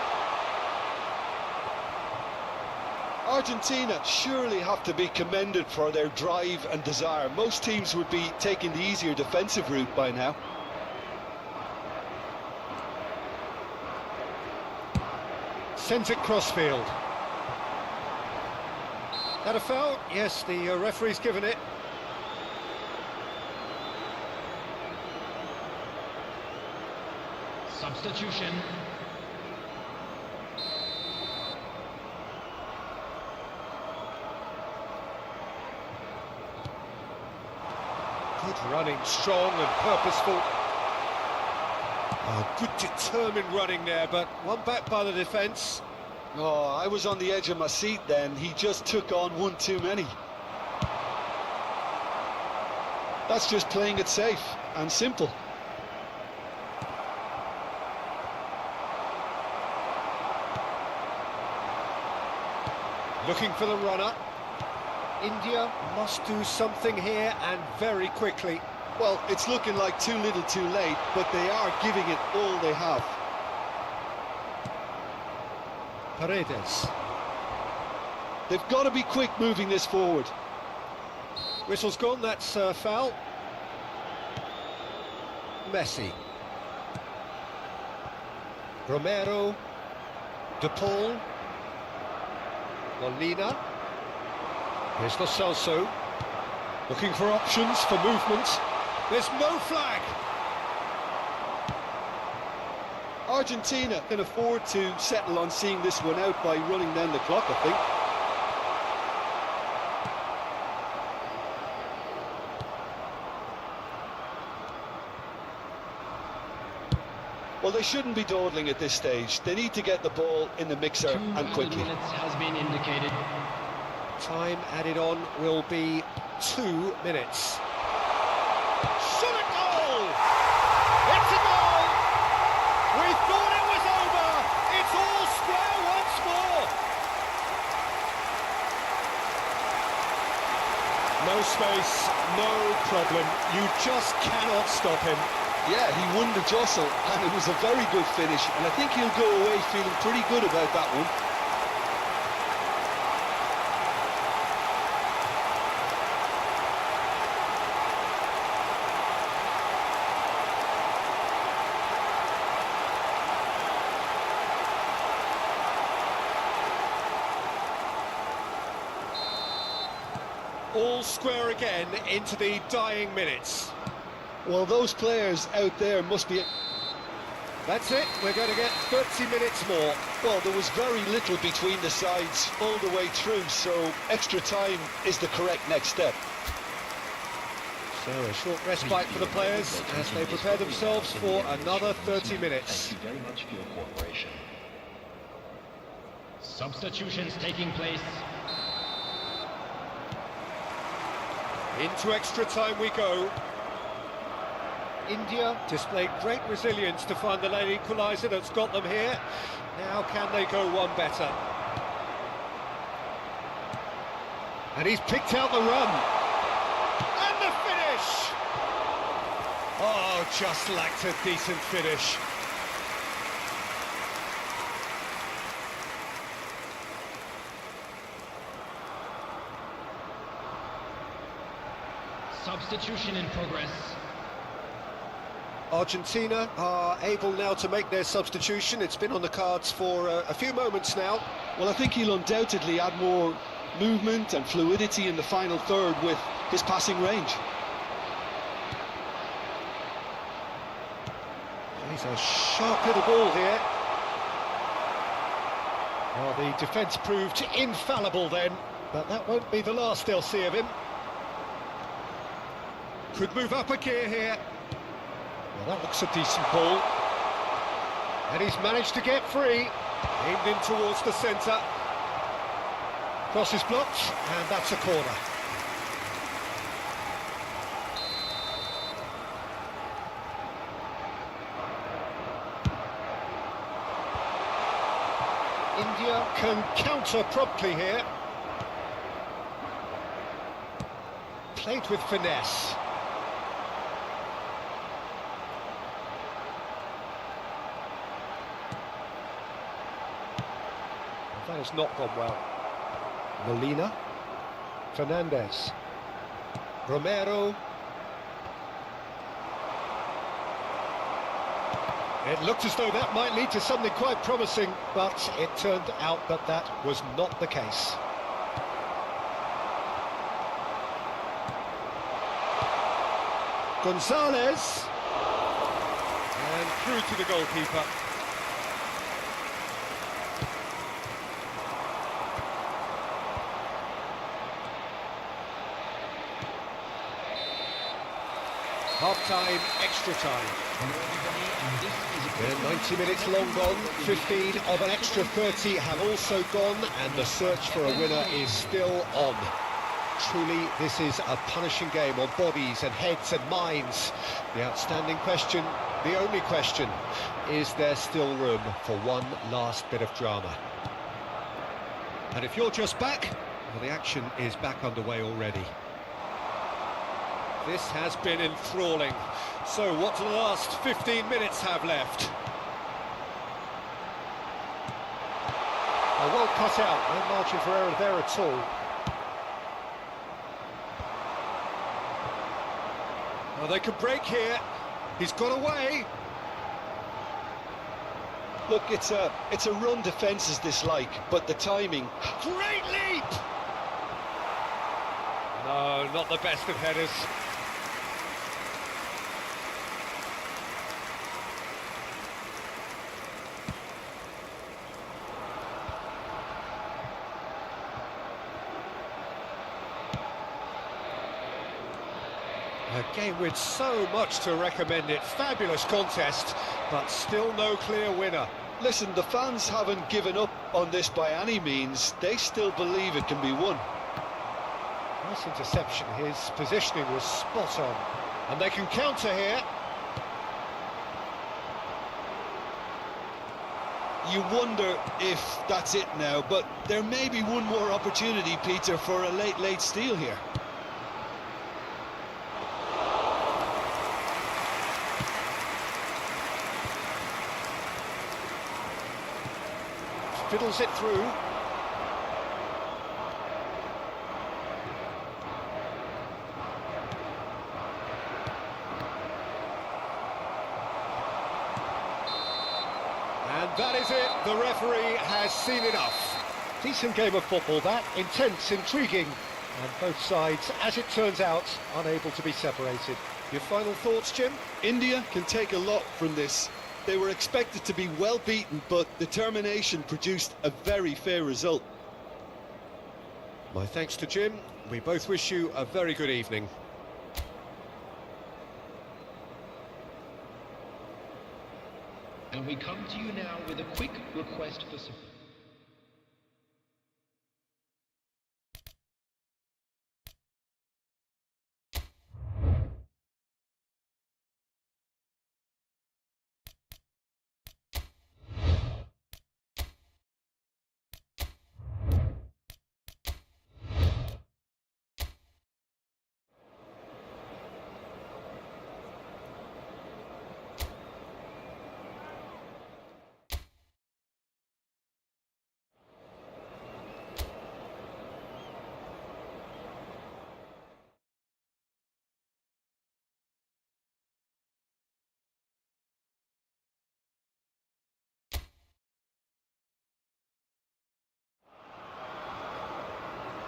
Argentina surely have to be commended for their drive and desire. Most teams would be taking the easier defensive route by now. Sends it crossfield. That a foul? Yes, the referee's given it. Substitution. Good running, strong and purposeful. Oh, good determined running there, but one back by the defence. Oh, I was on the edge of my seat then. He just took on one too many. That's just playing it safe and simple. Looking for the runner. India must do something here, and very quickly. Well, it's looking like too little too late, but they are giving it all they have. Paredes. They've got to be quick moving this forward. Whistle's gone, that's foul. Messi. Romero. De Paul. Molina. Here's Lo Celso. Looking for options for movement. There's no flag. Argentina can afford to settle on seeing this one out by running down the clock, I think. Well, they shouldn't be dawdling at this stage. They need to get the ball in the mixer and quickly. 2 minutes has been indicated. Time added on will be 2 minutes. Shot a goal! It's a goal! We thought it was over! It's all square once more! No space, no problem. You just cannot stop him. Yeah, he won the jostle, and it was a very good finish, and I think he'll go away feeling pretty good about that one. All square again into the dying minutes. Well, those players out there must be... That's it, we're going to get 30 minutes more. Well, there was very little between the sides all the way through, so extra time is the correct next step. So a short respite for the players as they prepare themselves for another 30 minutes. Thank you very much for your cooperation. Substitutions taking place. Into extra time we go. India displayed great resilience to find the late equaliser that's got them here. Now can they go one better? And he's picked out the run. And the finish! Oh, just lacked a decent finish. Substitution in progress. Argentina are able now to make their substitution. It's been on the cards for a few moments now. Well, I think he'll undoubtedly add more movement and fluidity in the final third with his passing range. He's a sharp little ball here. Well, the defence proved infallible then, but that won't be the last they'll see of him. Could move up a gear here. Well, that looks a decent ball. And he's managed to get free. Aimed in towards the centre. Cross is blocked, and that's a corner. India can counter promptly here. Played with finesse. That has not gone well. Molina. Fernandez. Romero. It looked as though that might lead to something quite promising, but it turned out that that was not the case. Gonzalez. And through to the goalkeeper. Half-time, extra time. They're 90 minutes long gone, 15 of an extra 30 have also gone, and the search for a winner is still on. Truly, this is a punishing game on bodies and heads and minds. The outstanding question, the only question, is there still room for one last bit of drama? And if you're just back, well, the action is back underway already. This has been enthralling. So what do the last 15 minutes have left? Well cut out, no margin for error there at all. Well, they can break here. He's got away. Look, it's a run defences dislike, but the timing. Great leap! No, not the best of headers. A game with so much to recommend it. Fabulous contest, but still no clear winner. Listen, the fans haven't given up on this by any means. They still believe it can be won. Nice interception. His positioning was spot on. And they can counter here. You wonder if that's it now, but there may be one more opportunity, Peter, for a late steal here. Fiddles it through. And that is it. The referee has seen enough. Decent game of football, that. Intense, intriguing. And both sides, as it turns out, unable to be separated. Your final thoughts, Jim? India can take a lot from this. They were expected to be well beaten, but determination produced a very fair result. My thanks to Jim. We both wish you a very good evening. And we come to you now with a quick request for support.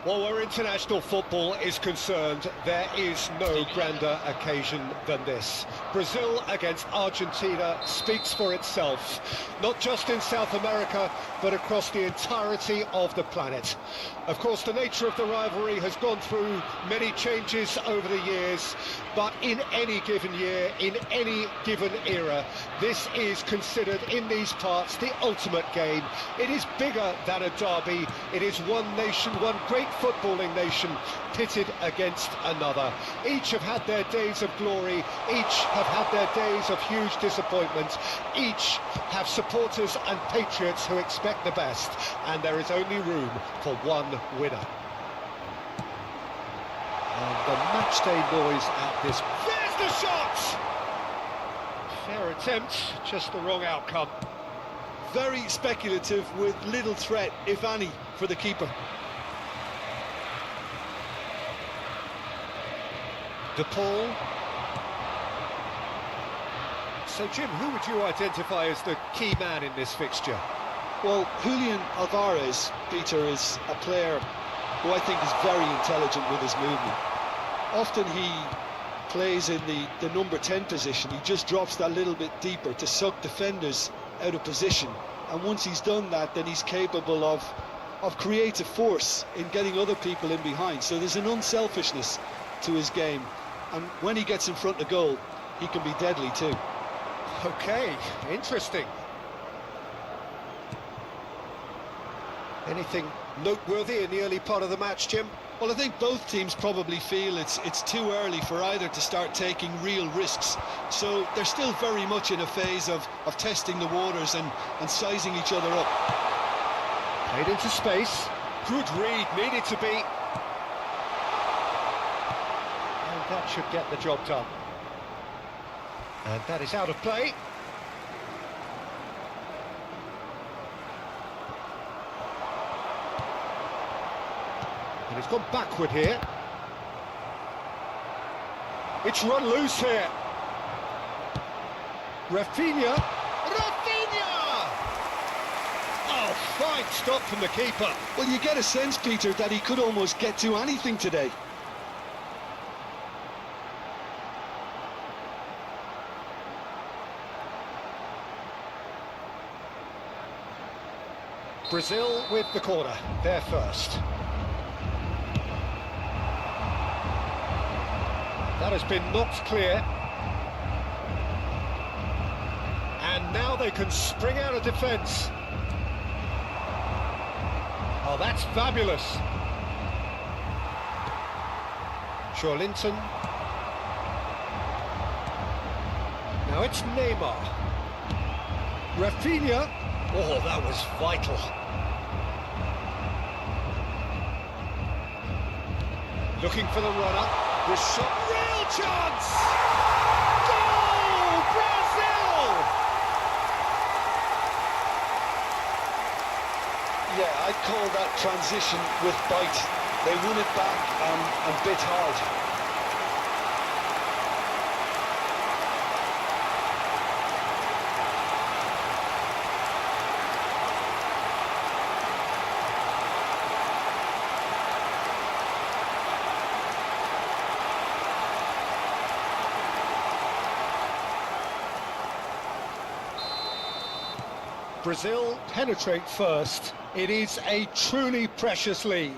Well, where international football is concerned, there is no grander occasion than this. Brazil against Argentina speaks for itself, not just in South America, but across the entirety of the planet. Of course, the nature of the rivalry has gone through many changes over the years, but in any given year, in any given era, this is considered in these parts the ultimate game. It is bigger than a derby. It is one nation, one great footballing nation pitted against another. Each have had their days of glory, each have had their days of huge disappointment, each have supporters and patriots who expect the best, and there is only room for one winner. And the matchday noise at this. There's the shot! Fair attempt, just the wrong outcome. Very speculative with little threat, if any, for the keeper. De Paul. So, Jim, who would you identify as the key man in this fixture? Well, Julian Alvarez, Peter, is a player who I think is very intelligent with his movement. Often he plays in the number 10 position. He just drops that little bit deeper to suck defenders out of position. And once he's done that, then he's capable of creative force in getting other people in behind. So there's an unselfishness to his game. And when he gets in front of goal, he can be deadly too. Okay, interesting. Anything noteworthy in the early part of the match, Jim? Well, I think both teams probably feel it's too early for either to start taking real risks. So they're still very much in a phase of testing the waters and sizing each other up. Played into space. Good read, needed to be. And that should get the job done. And that is out of play. And he's gone backward here. It's run loose here. Rafinha. Oh, fine stop from the keeper. Well, you get a sense, Peter, that he could almost get to anything today. Brazil with the corner, they're first. That has been knocked clear. And now they can spring out of defence. Oh, that's fabulous. Linton. Now it's Neymar. Rafinha. Oh, that was vital. Looking for the runner. The shot. Real chance! Goal! Brazil! Yeah, I'd call that transition with bite. They won it back and bit hard. Brazil penetrate first. It is a truly precious lead.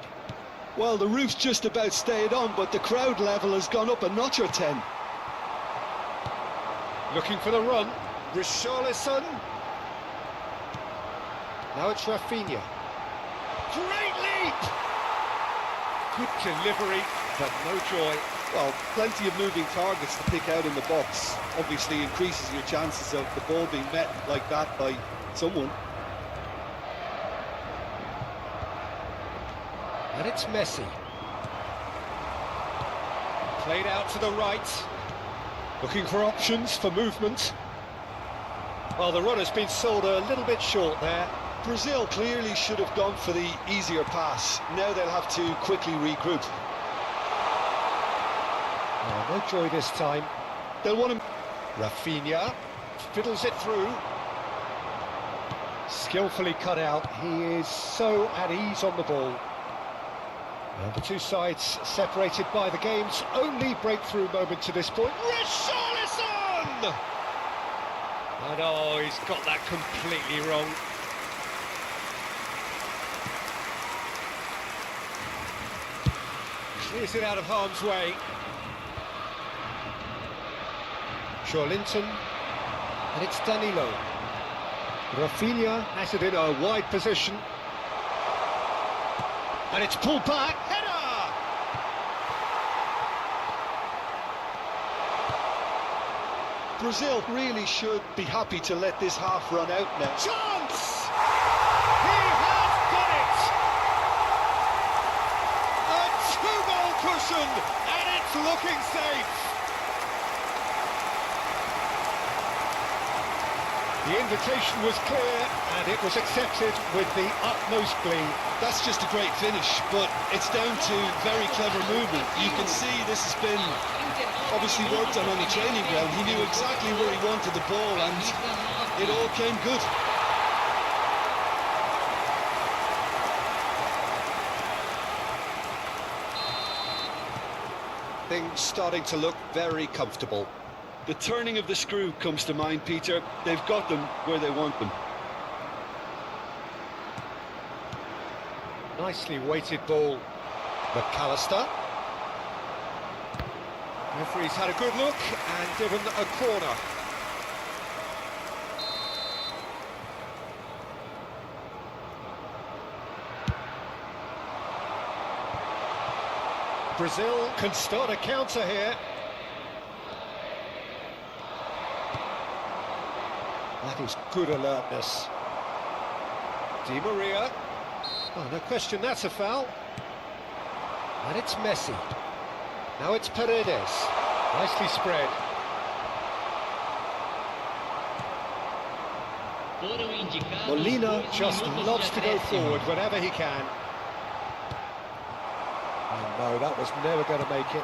Well, the roof's just about stayed on, but the crowd level has gone up a notch or 10. Looking for the run. Richarlison. Now it's Rafinha. Great leap! Good delivery, but no joy. Well, plenty of moving targets to pick out in the box. Obviously increases your chances of the ball being met like that by someone. And it's Messi. Played out to the right. Looking for options for movement. Well, the run has been sold a little bit short there. Brazil clearly should have gone for the easier pass. Now they'll have to quickly regroup. Oh, no joy this time. They'll want him. Rafinha fiddles it through. Skillfully cut out. He is so at ease on the ball. And the two sides separated by the game's only breakthrough moment to this point. Richarlison! And oh, he's got that completely wrong. Clears it out of harm's way. Linton, and it's Danilo. Rafinha has it in a wide position. And it's pulled back. Header! Brazil really should be happy to let this half run out now. Chance! He has got it! A two-goal cushion, and it's looking safe. The invitation was clear, and it was accepted with the utmost glee. That's just a great finish, but it's down to very clever movement. You can see this has been obviously worked on the training ground. He knew exactly where he wanted the ball, and it all came good. Things starting to look very comfortable. The turning of the screw comes to mind, Peter. They've got them where they want them. Nicely weighted ball. McAllister. Referee's had a good look and given a corner. Brazil can start a counter here. That is good alertness. Di Maria. Oh, no question, that's a foul. And it's Messi. Now it's Paredes. Nicely spread. Molina just loves to go forward whenever he can. Oh no, that was never going to make it.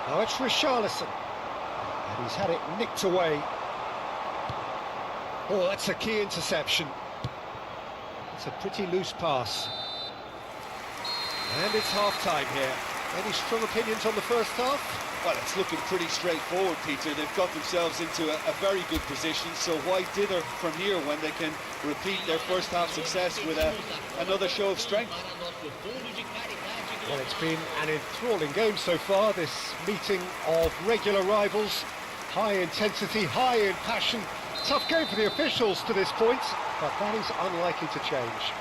Now it's Richarlison. And he's had it nicked away. Oh, that's a key interception. It's a pretty loose pass. And it's half-time here. Any strong opinions on the first half? Well, it's looking pretty straightforward, Peter. They've got themselves into a very good position, so why dither from here when they can repeat their first half success with another show of strength? Well, it's been an enthralling game so far, this meeting of regular rivals. High intensity, high in passion. Tough game for the officials to this point, but that is unlikely to change.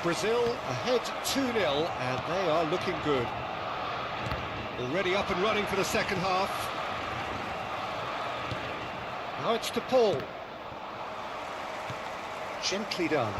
Brazil ahead 2-0, and they are looking good. Already up and running for the second half. Now it's to Paul. Gently done.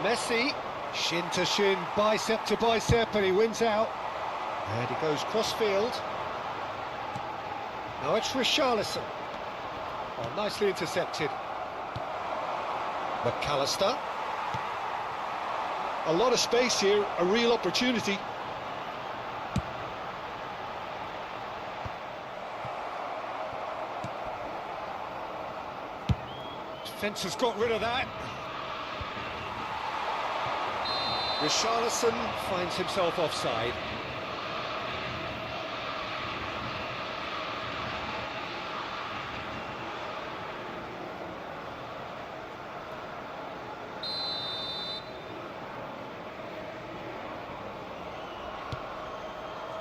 Messi, shin to shin, bicep to bicep, and he wins out. And he goes cross-field. Now it's Richarlison. Oh, nicely intercepted. McAllister. A lot of space here, a real opportunity. Defence has got rid of that. Richarlison finds himself offside.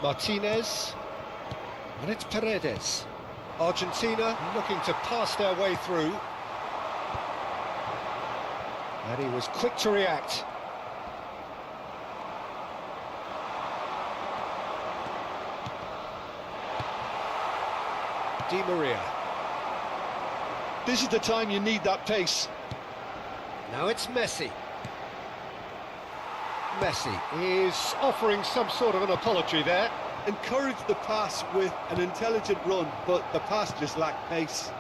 Martinez, and it's Paredes. Argentina looking to pass their way through. And he was quick to react. Di Maria. This is the time you need that pace. Now it's Messi. Messi is offering some sort of an apology there. Encouraged the pass with an intelligent run, but the pass just lacked pace.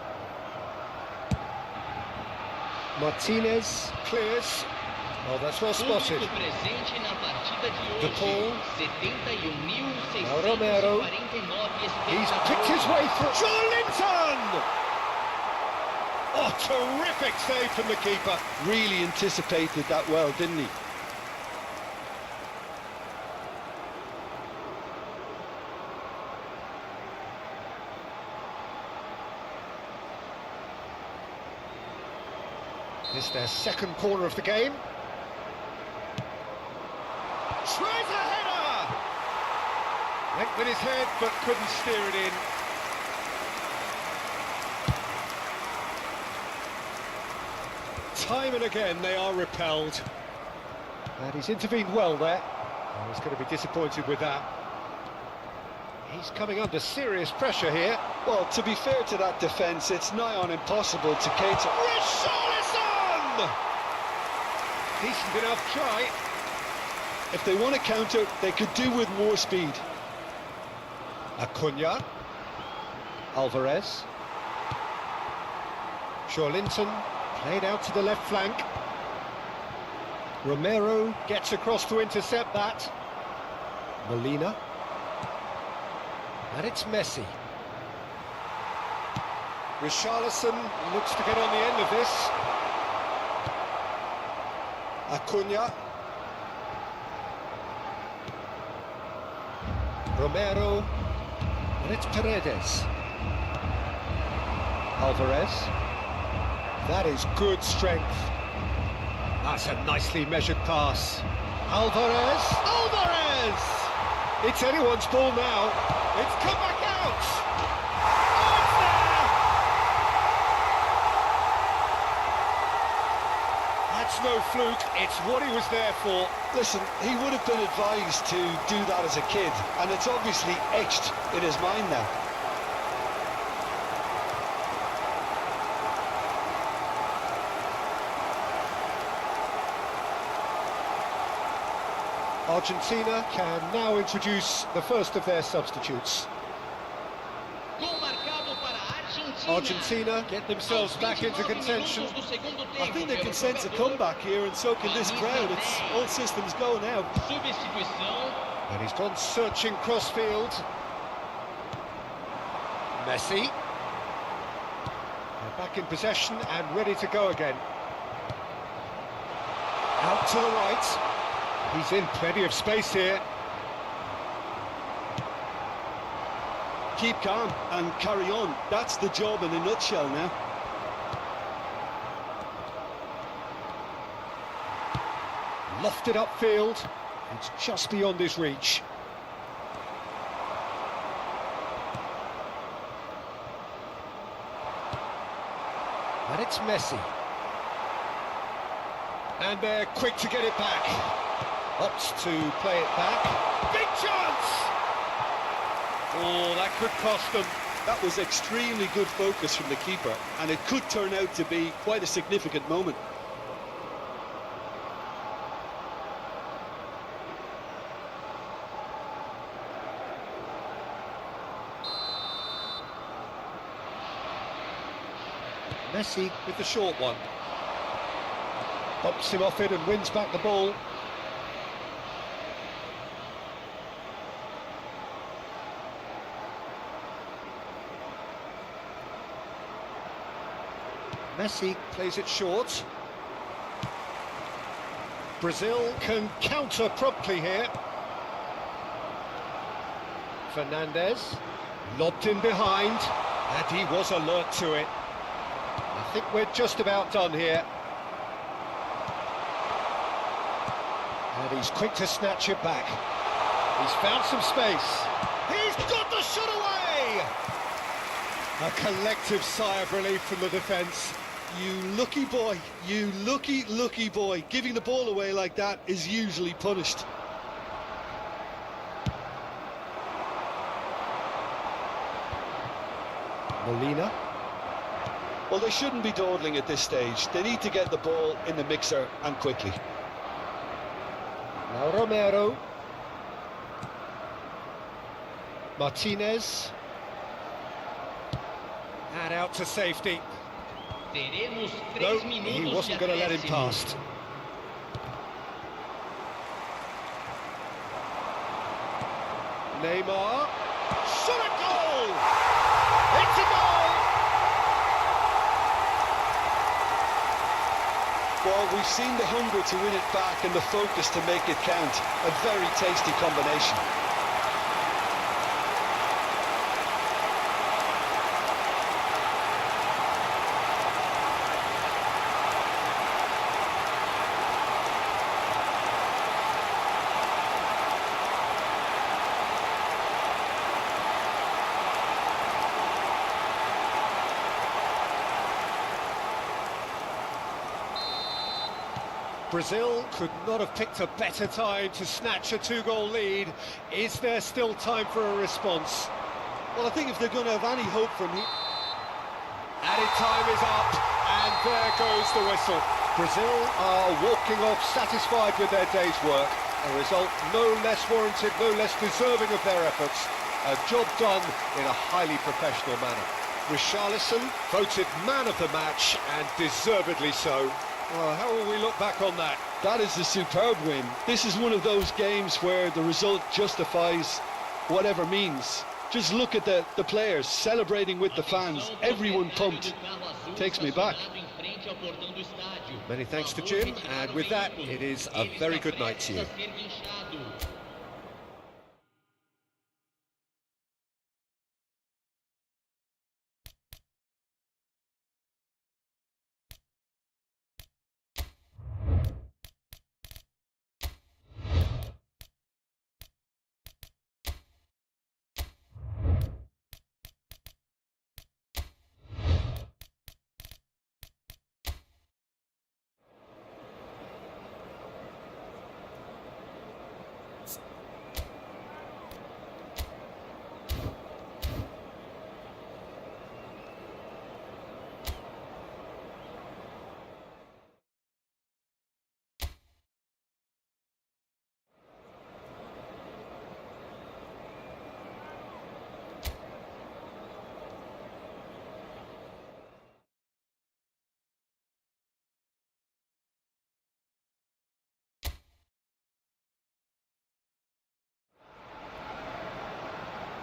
Martinez clears. Oh, that's well spotted. De Paul. Now Romero. He's picked his way through. Joelinton! Oh, terrific save from the keeper. Really anticipated that well, didn't he? It's their second corner of the game. Tries a header! Went with his head, but couldn't steer it in. Time and again, they are repelled. And he's intervened well there. Oh, he's going to be disappointed with that. He's coming under serious pressure here. Well, to be fair to that defence, it's nigh on impossible to cater. Richarlison! Decent enough try. If they want to counter, they could do with more speed. Acuna. Alvarez. Joelinton played out to the left flank. Romero gets across to intercept that. Molina. And it's Messi. Richarlison looks to get on the end of this. Acuna. Romero. And it's Paredes. Alvarez. That is good strength. That's a nicely measured pass. Alvarez! Alvarez! It's anyone's ball now. It's come back out! Oh, it's there! That's no fluke, it's what he was there for. Listen, he would have been advised to do that as a kid, and it's obviously etched in his mind now. Argentina can now introduce the first of their substitutes. Argentina get themselves back into contention. I think they can sense a comeback here, and so can this crowd. It's all systems go now. And he's gone searching crossfield. Messi. They're back in possession and ready to go again. Out to the right. He's in plenty of space here. Keep calm and carry on. That's the job in a nutshell now. Lofted upfield. It's just beyond his reach. And it's Messi. And they're quick to get it back. Opts to play it back. Big chance! Oh, that could cost them. That was extremely good focus from the keeper, and it could turn out to be quite a significant moment. Messi with the short one. Bumps him off it and wins back the ball. Messi plays it short. Brazil can counter promptly here. Fernandez lobbed in behind, and he was alert to it. I think we're just about done here. And he's quick to snatch it back. He's found some space. He's got the shot away! A collective sigh of relief from the defence. You lucky boy, you lucky boy. Giving the ball away like that is usually punished. Molina. Well, they shouldn't be dawdling at this stage. They need to get the ball in the mixer, and quickly. Now Romero. Martinez. And out to safety. No, he wasn't going to let him past. Neymar. Shot a goal! It's a goal! Well, we've seen the hunger to win it back and the focus to make it count. A very tasty combination. Brazil could not have picked a better time to snatch a two-goal lead. Is there still time for a response? Well, I think if they're going to have any hope from here... Added time is up, and there goes the whistle. Brazil are walking off satisfied with their day's work. A result no less warranted, no less deserving of their efforts. A job done in a highly professional manner. Richarlison voted man of the match, and deservedly so. Well, how will we look back on that? That is a superb win. This is one of those games where the result justifies whatever means. Just look at the players celebrating with the fans. Everyone pumped. Takes me back. Many thanks to Jim, and with that, it is a very good night to you.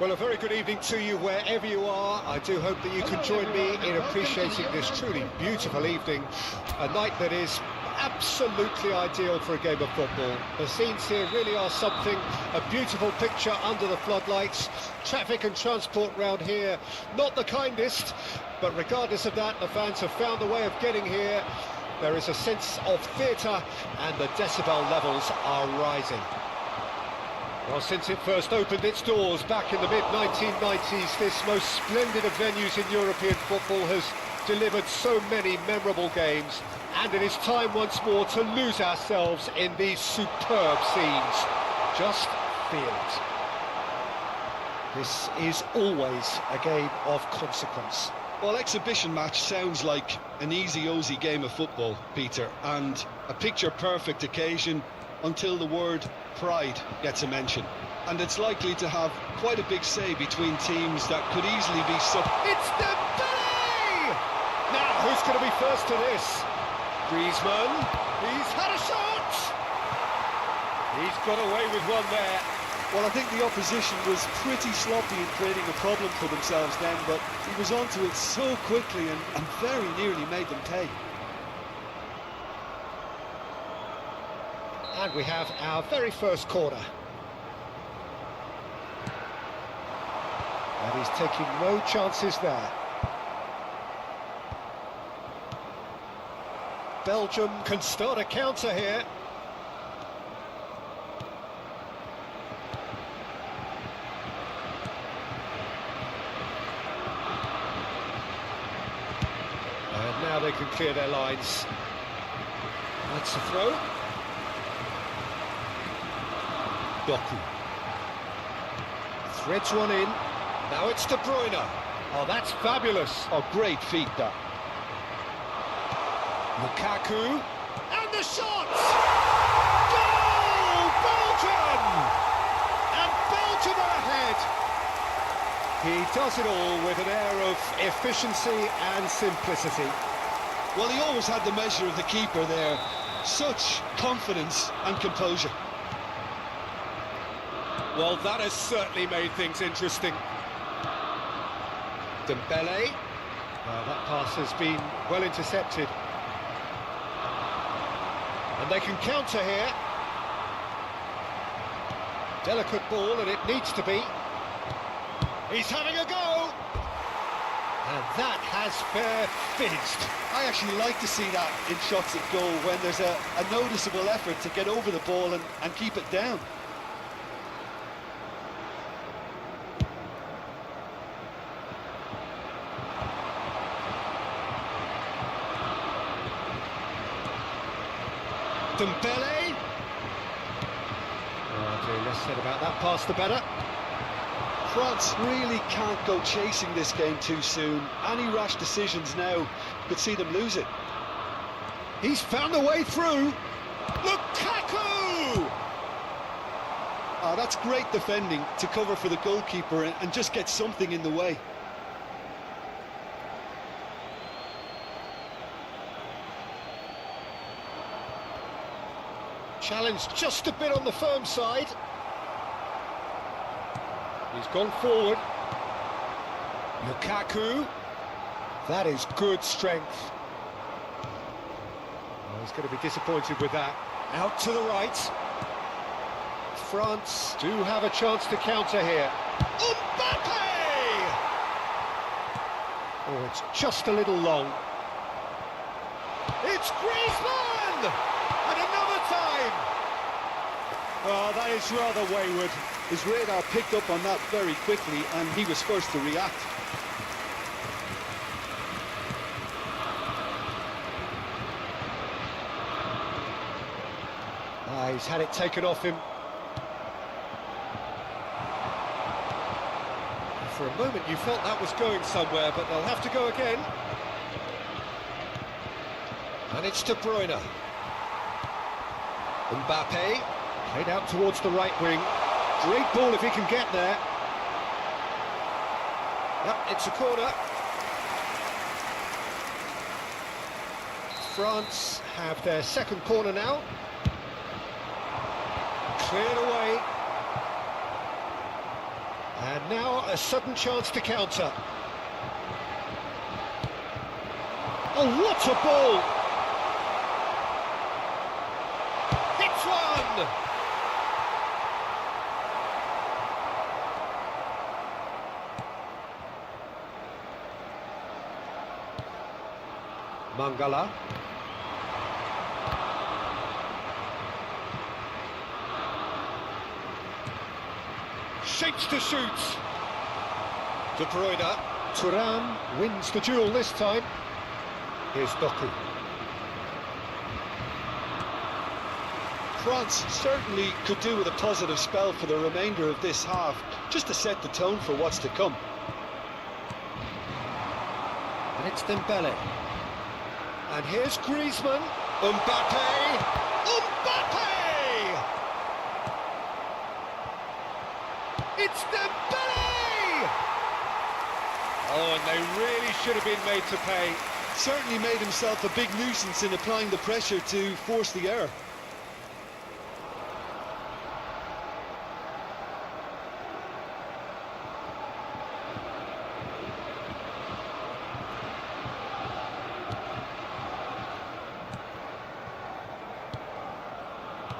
Well, a very good evening to you wherever you are. I do hope that you can join me in appreciating this truly beautiful evening, a night that is absolutely ideal for a game of football. The scenes here really are something, a beautiful picture under the floodlights. Traffic and transport round here, not the kindest, but regardless of that, the fans have found a way of getting here. There is a sense of theatre and the decibel levels are rising. Well, since it first opened its doors back in the mid-1990s, this most splendid of venues in European football has delivered so many memorable games, and it is time once more to lose ourselves in these superb scenes. Just feel it. This is always a game of consequence. Well, exhibition match sounds like an easy-ozy game of football, Peter, and a picture-perfect occasion until the word pride gets a mention. And it's likely to have quite a big say between teams that could easily be It's Dembele! Now, who's going to be first to this? Griezmann, he's had a shot! He's got away with one there. Well, I think the opposition was pretty sloppy in creating a problem for themselves then, but he was onto it so quickly and very nearly made them pay. And we have our very first corner. And he's taking no chances there. Belgium can start a counter here. And now they can clear their lines. That's a throw. Doku. Threads one in. Now it's De Bruyne. Oh, that's fabulous. Oh, great feat, that. Lukaku. And the shot! Goal! Belgium! And Belgium are ahead. He does it all with an air of efficiency and simplicity. Well, he always had the measure of the keeper there. Such confidence and composure. Well, that has certainly made things interesting. Dembele. That pass has been well intercepted. And they can counter here. Delicate ball, and it needs to be. He's having a go. And that has fair fizzed. I actually like to see that in shots at goal when there's a noticeable effort to get over the ball and keep it down. Dembele. Oh, less said about that pass, the better. France really can't go chasing this game too soon. Any rash decisions now could see them lose it. He's found a way through. Lukaku! Oh, that's great defending to cover for the goalkeeper and just get something in the way. Challenge just a bit on the firm side. He's gone forward. Lukaku. That is good strength. Oh, he's going to be disappointed with that. Out to the right. France do have a chance to counter here. Mbappe! Oh, it's just a little long. It's Griezmann! And another time! Oh, that is rather wayward. His radar picked up on that very quickly and he was first to react. He's had it taken off him. For a moment you felt that was going somewhere, but they'll have to go again. And it's De Bruyne. Mbappe, played out towards the right wing. Great ball if he can get there. Yep, it's a corner. France have their second corner now. Cleared away. And now a sudden chance to counter. Oh, what a ball! Hits one! Mangala. Shapes to shoot. De Bruyne. Thuram wins the duel this time. Here's Doku. France certainly could do with a positive spell for the remainder of this half, just to set the tone for what's to come. And it's Dembele. And here's Griezmann. Mbappe. Mbappe! It's Dembele! Oh, and they really should have been made to pay. Certainly made himself a big nuisance in applying the pressure to force the error.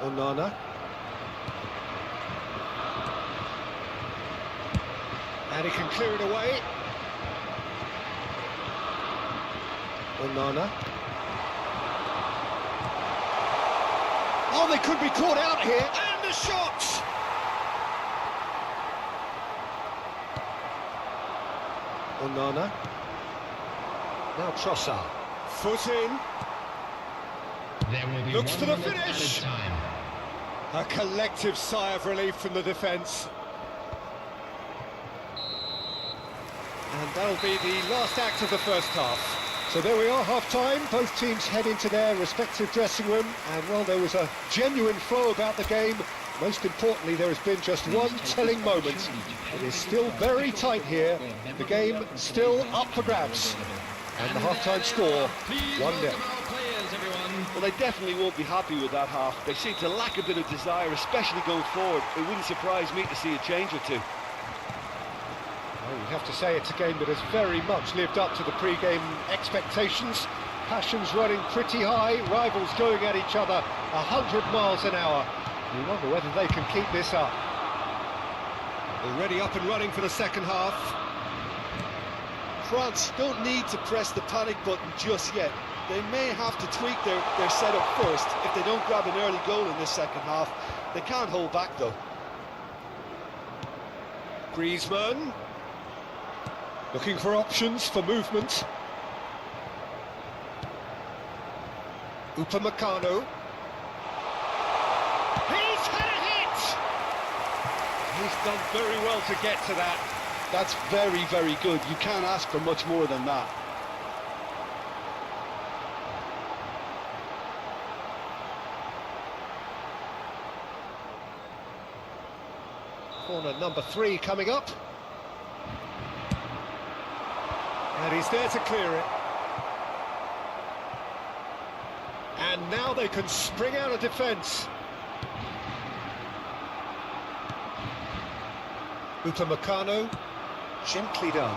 Onana. And he can clear it away. Onana. Oh, they could be caught out here. And the shot! Onana. Now Trossard. Foot in. There will be Looks to the 1 minute finish. added time. A collective sigh of relief from the defence. And that'll be the last act of the first half. So there we are, half-time. Both teams head into their respective dressing room. And, well, there was a genuine flow about the game. Most importantly, there has been just one telling moment. It is still very tight here. The game still up for grabs. And the half-time score, 1-0. Well, they definitely won't be happy with that half. They seem to lack a bit of desire, especially going forward. It wouldn't surprise me to see a change or two. Well, you have to say it's a game that has very much lived up to the pre-game expectations. Passions running pretty high, rivals going at each other 100 miles an hour. You wonder whether they can keep this up. Already up and running for the second half. France don't need to press the panic button just yet. They may have to tweak their setup first if they don't grab an early goal in this second half. They can't hold back, though. Griezmann. Looking for options for movement. Upamecano. He's had a hit! He's done very well to get to that. That's very, very good. You can't ask for much more than that. Corner number 3 coming up. And he's there to clear it. And now they can spring out of defence. Upamecano, gently done.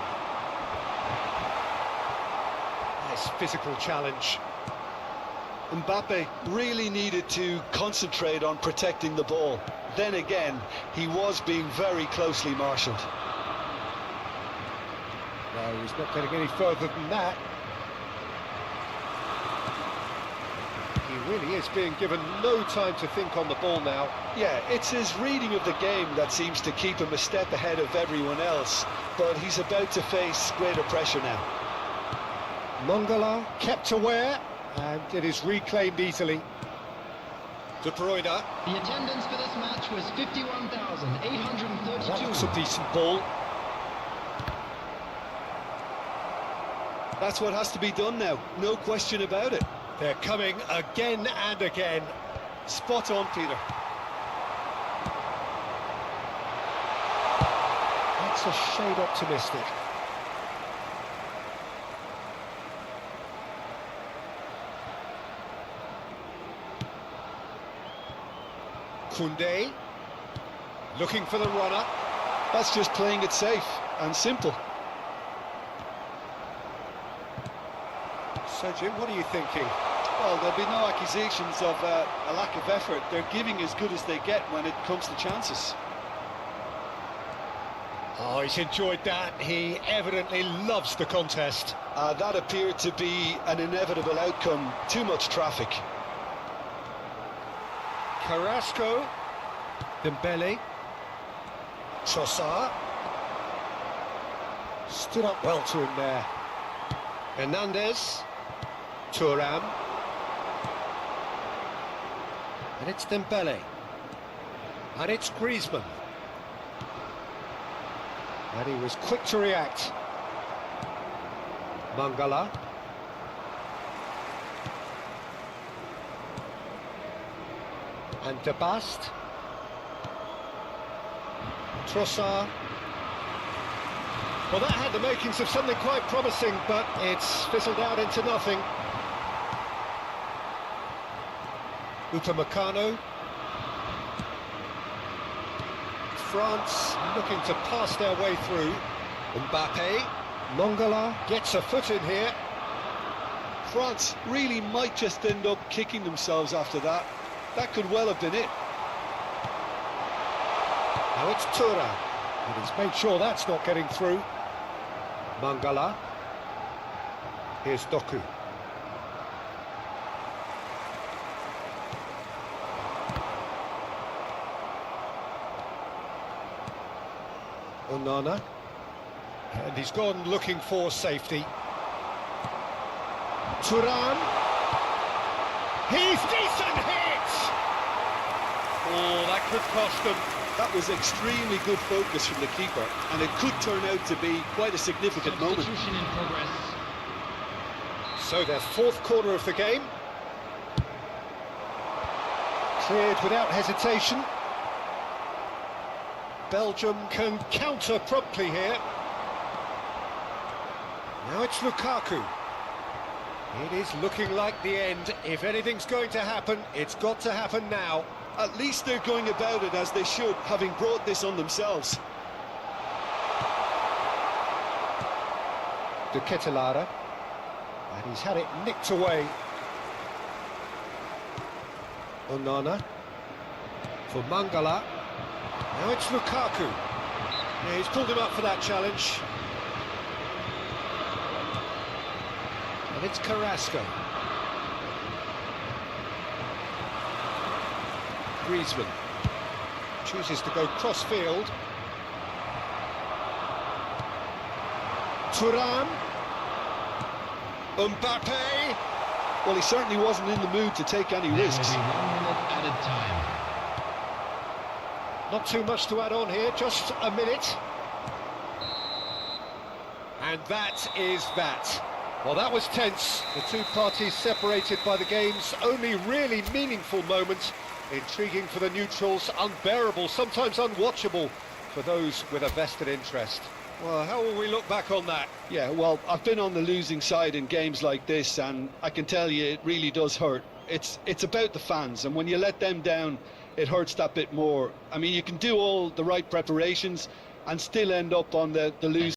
Nice physical challenge. Mbappe really needed to concentrate on protecting the ball. Then again, he was being very closely marshalled. No, he's not getting any further than that. He really is being given no time to think on the ball now. Yeah, it's his reading of the game that seems to keep him a step ahead of everyone else, but he's about to face greater pressure now. Mangala kept aware, and it is reclaimed easily. De Bruyne. The attendance for this match was 51,832. That looks a decent ball. That's what has to be done now, no question about it. They're coming again and again. Spot on, Peter. That's a shade optimistic. Koundé, looking for the runner. That's just playing it safe and simple. So, Jim, what are you thinking? Well, there'll be no accusations of a lack of effort. They're giving as good as they get when it comes to chances. Oh, he's enjoyed that. He evidently loves the contest. That appeared to be an inevitable outcome. Too much traffic. Carrasco. Dembele. Trossard. Stood up well to him there. Hernandez. Thuram. And it's Dembele. And it's Griezmann. And he was quick to react. Mangala. And De Bast. Trossard. Well, that had the makings of something quite promising, but it's fizzled out into nothing. Upamecano. France looking to pass their way through. Mbappe. Mangala gets a foot in here. France really might just end up kicking themselves after that. That could well have been it. Now it's Thuram, and he's made sure that's not getting through. Mangala. Here's Doku. Onana. And he's gone looking for safety. Thuram. He's decent hit! Oh, that could cost them. That was extremely good focus from the keeper, and it could turn out to be quite a significant moment. Substitution in progress. So their fourth corner of the game. Cleared without hesitation. Belgium can counter promptly here. Now it's Lukaku. It is looking like the end. If anything's going to happen, it's got to happen now. At least they're going about it as they should, having brought this on themselves. De Ketelaere. And he's had it nicked away. Onana. For Mangala. Now it's Lukaku. Yeah, he's pulled him up for that challenge. And it's Carrasco. Griezmann chooses to go cross-field. Thuram. Mbappe. Well, he certainly wasn't in the mood to take any risks. There will be 1 minute added time. Not too much to add on here, just a minute. And that is that. Well, that was tense. The two parties separated by the game's only really meaningful moment. Intriguing for the neutrals, unbearable, sometimes unwatchable for those with a vested interest. Well, how will we look back on that? Yeah, well, I've been on the losing side in games like this, and I can tell you it really does hurt. It's about the fans, and when you let them down, it hurts that bit more. I mean, you can do all the right preparations and still end up on the losing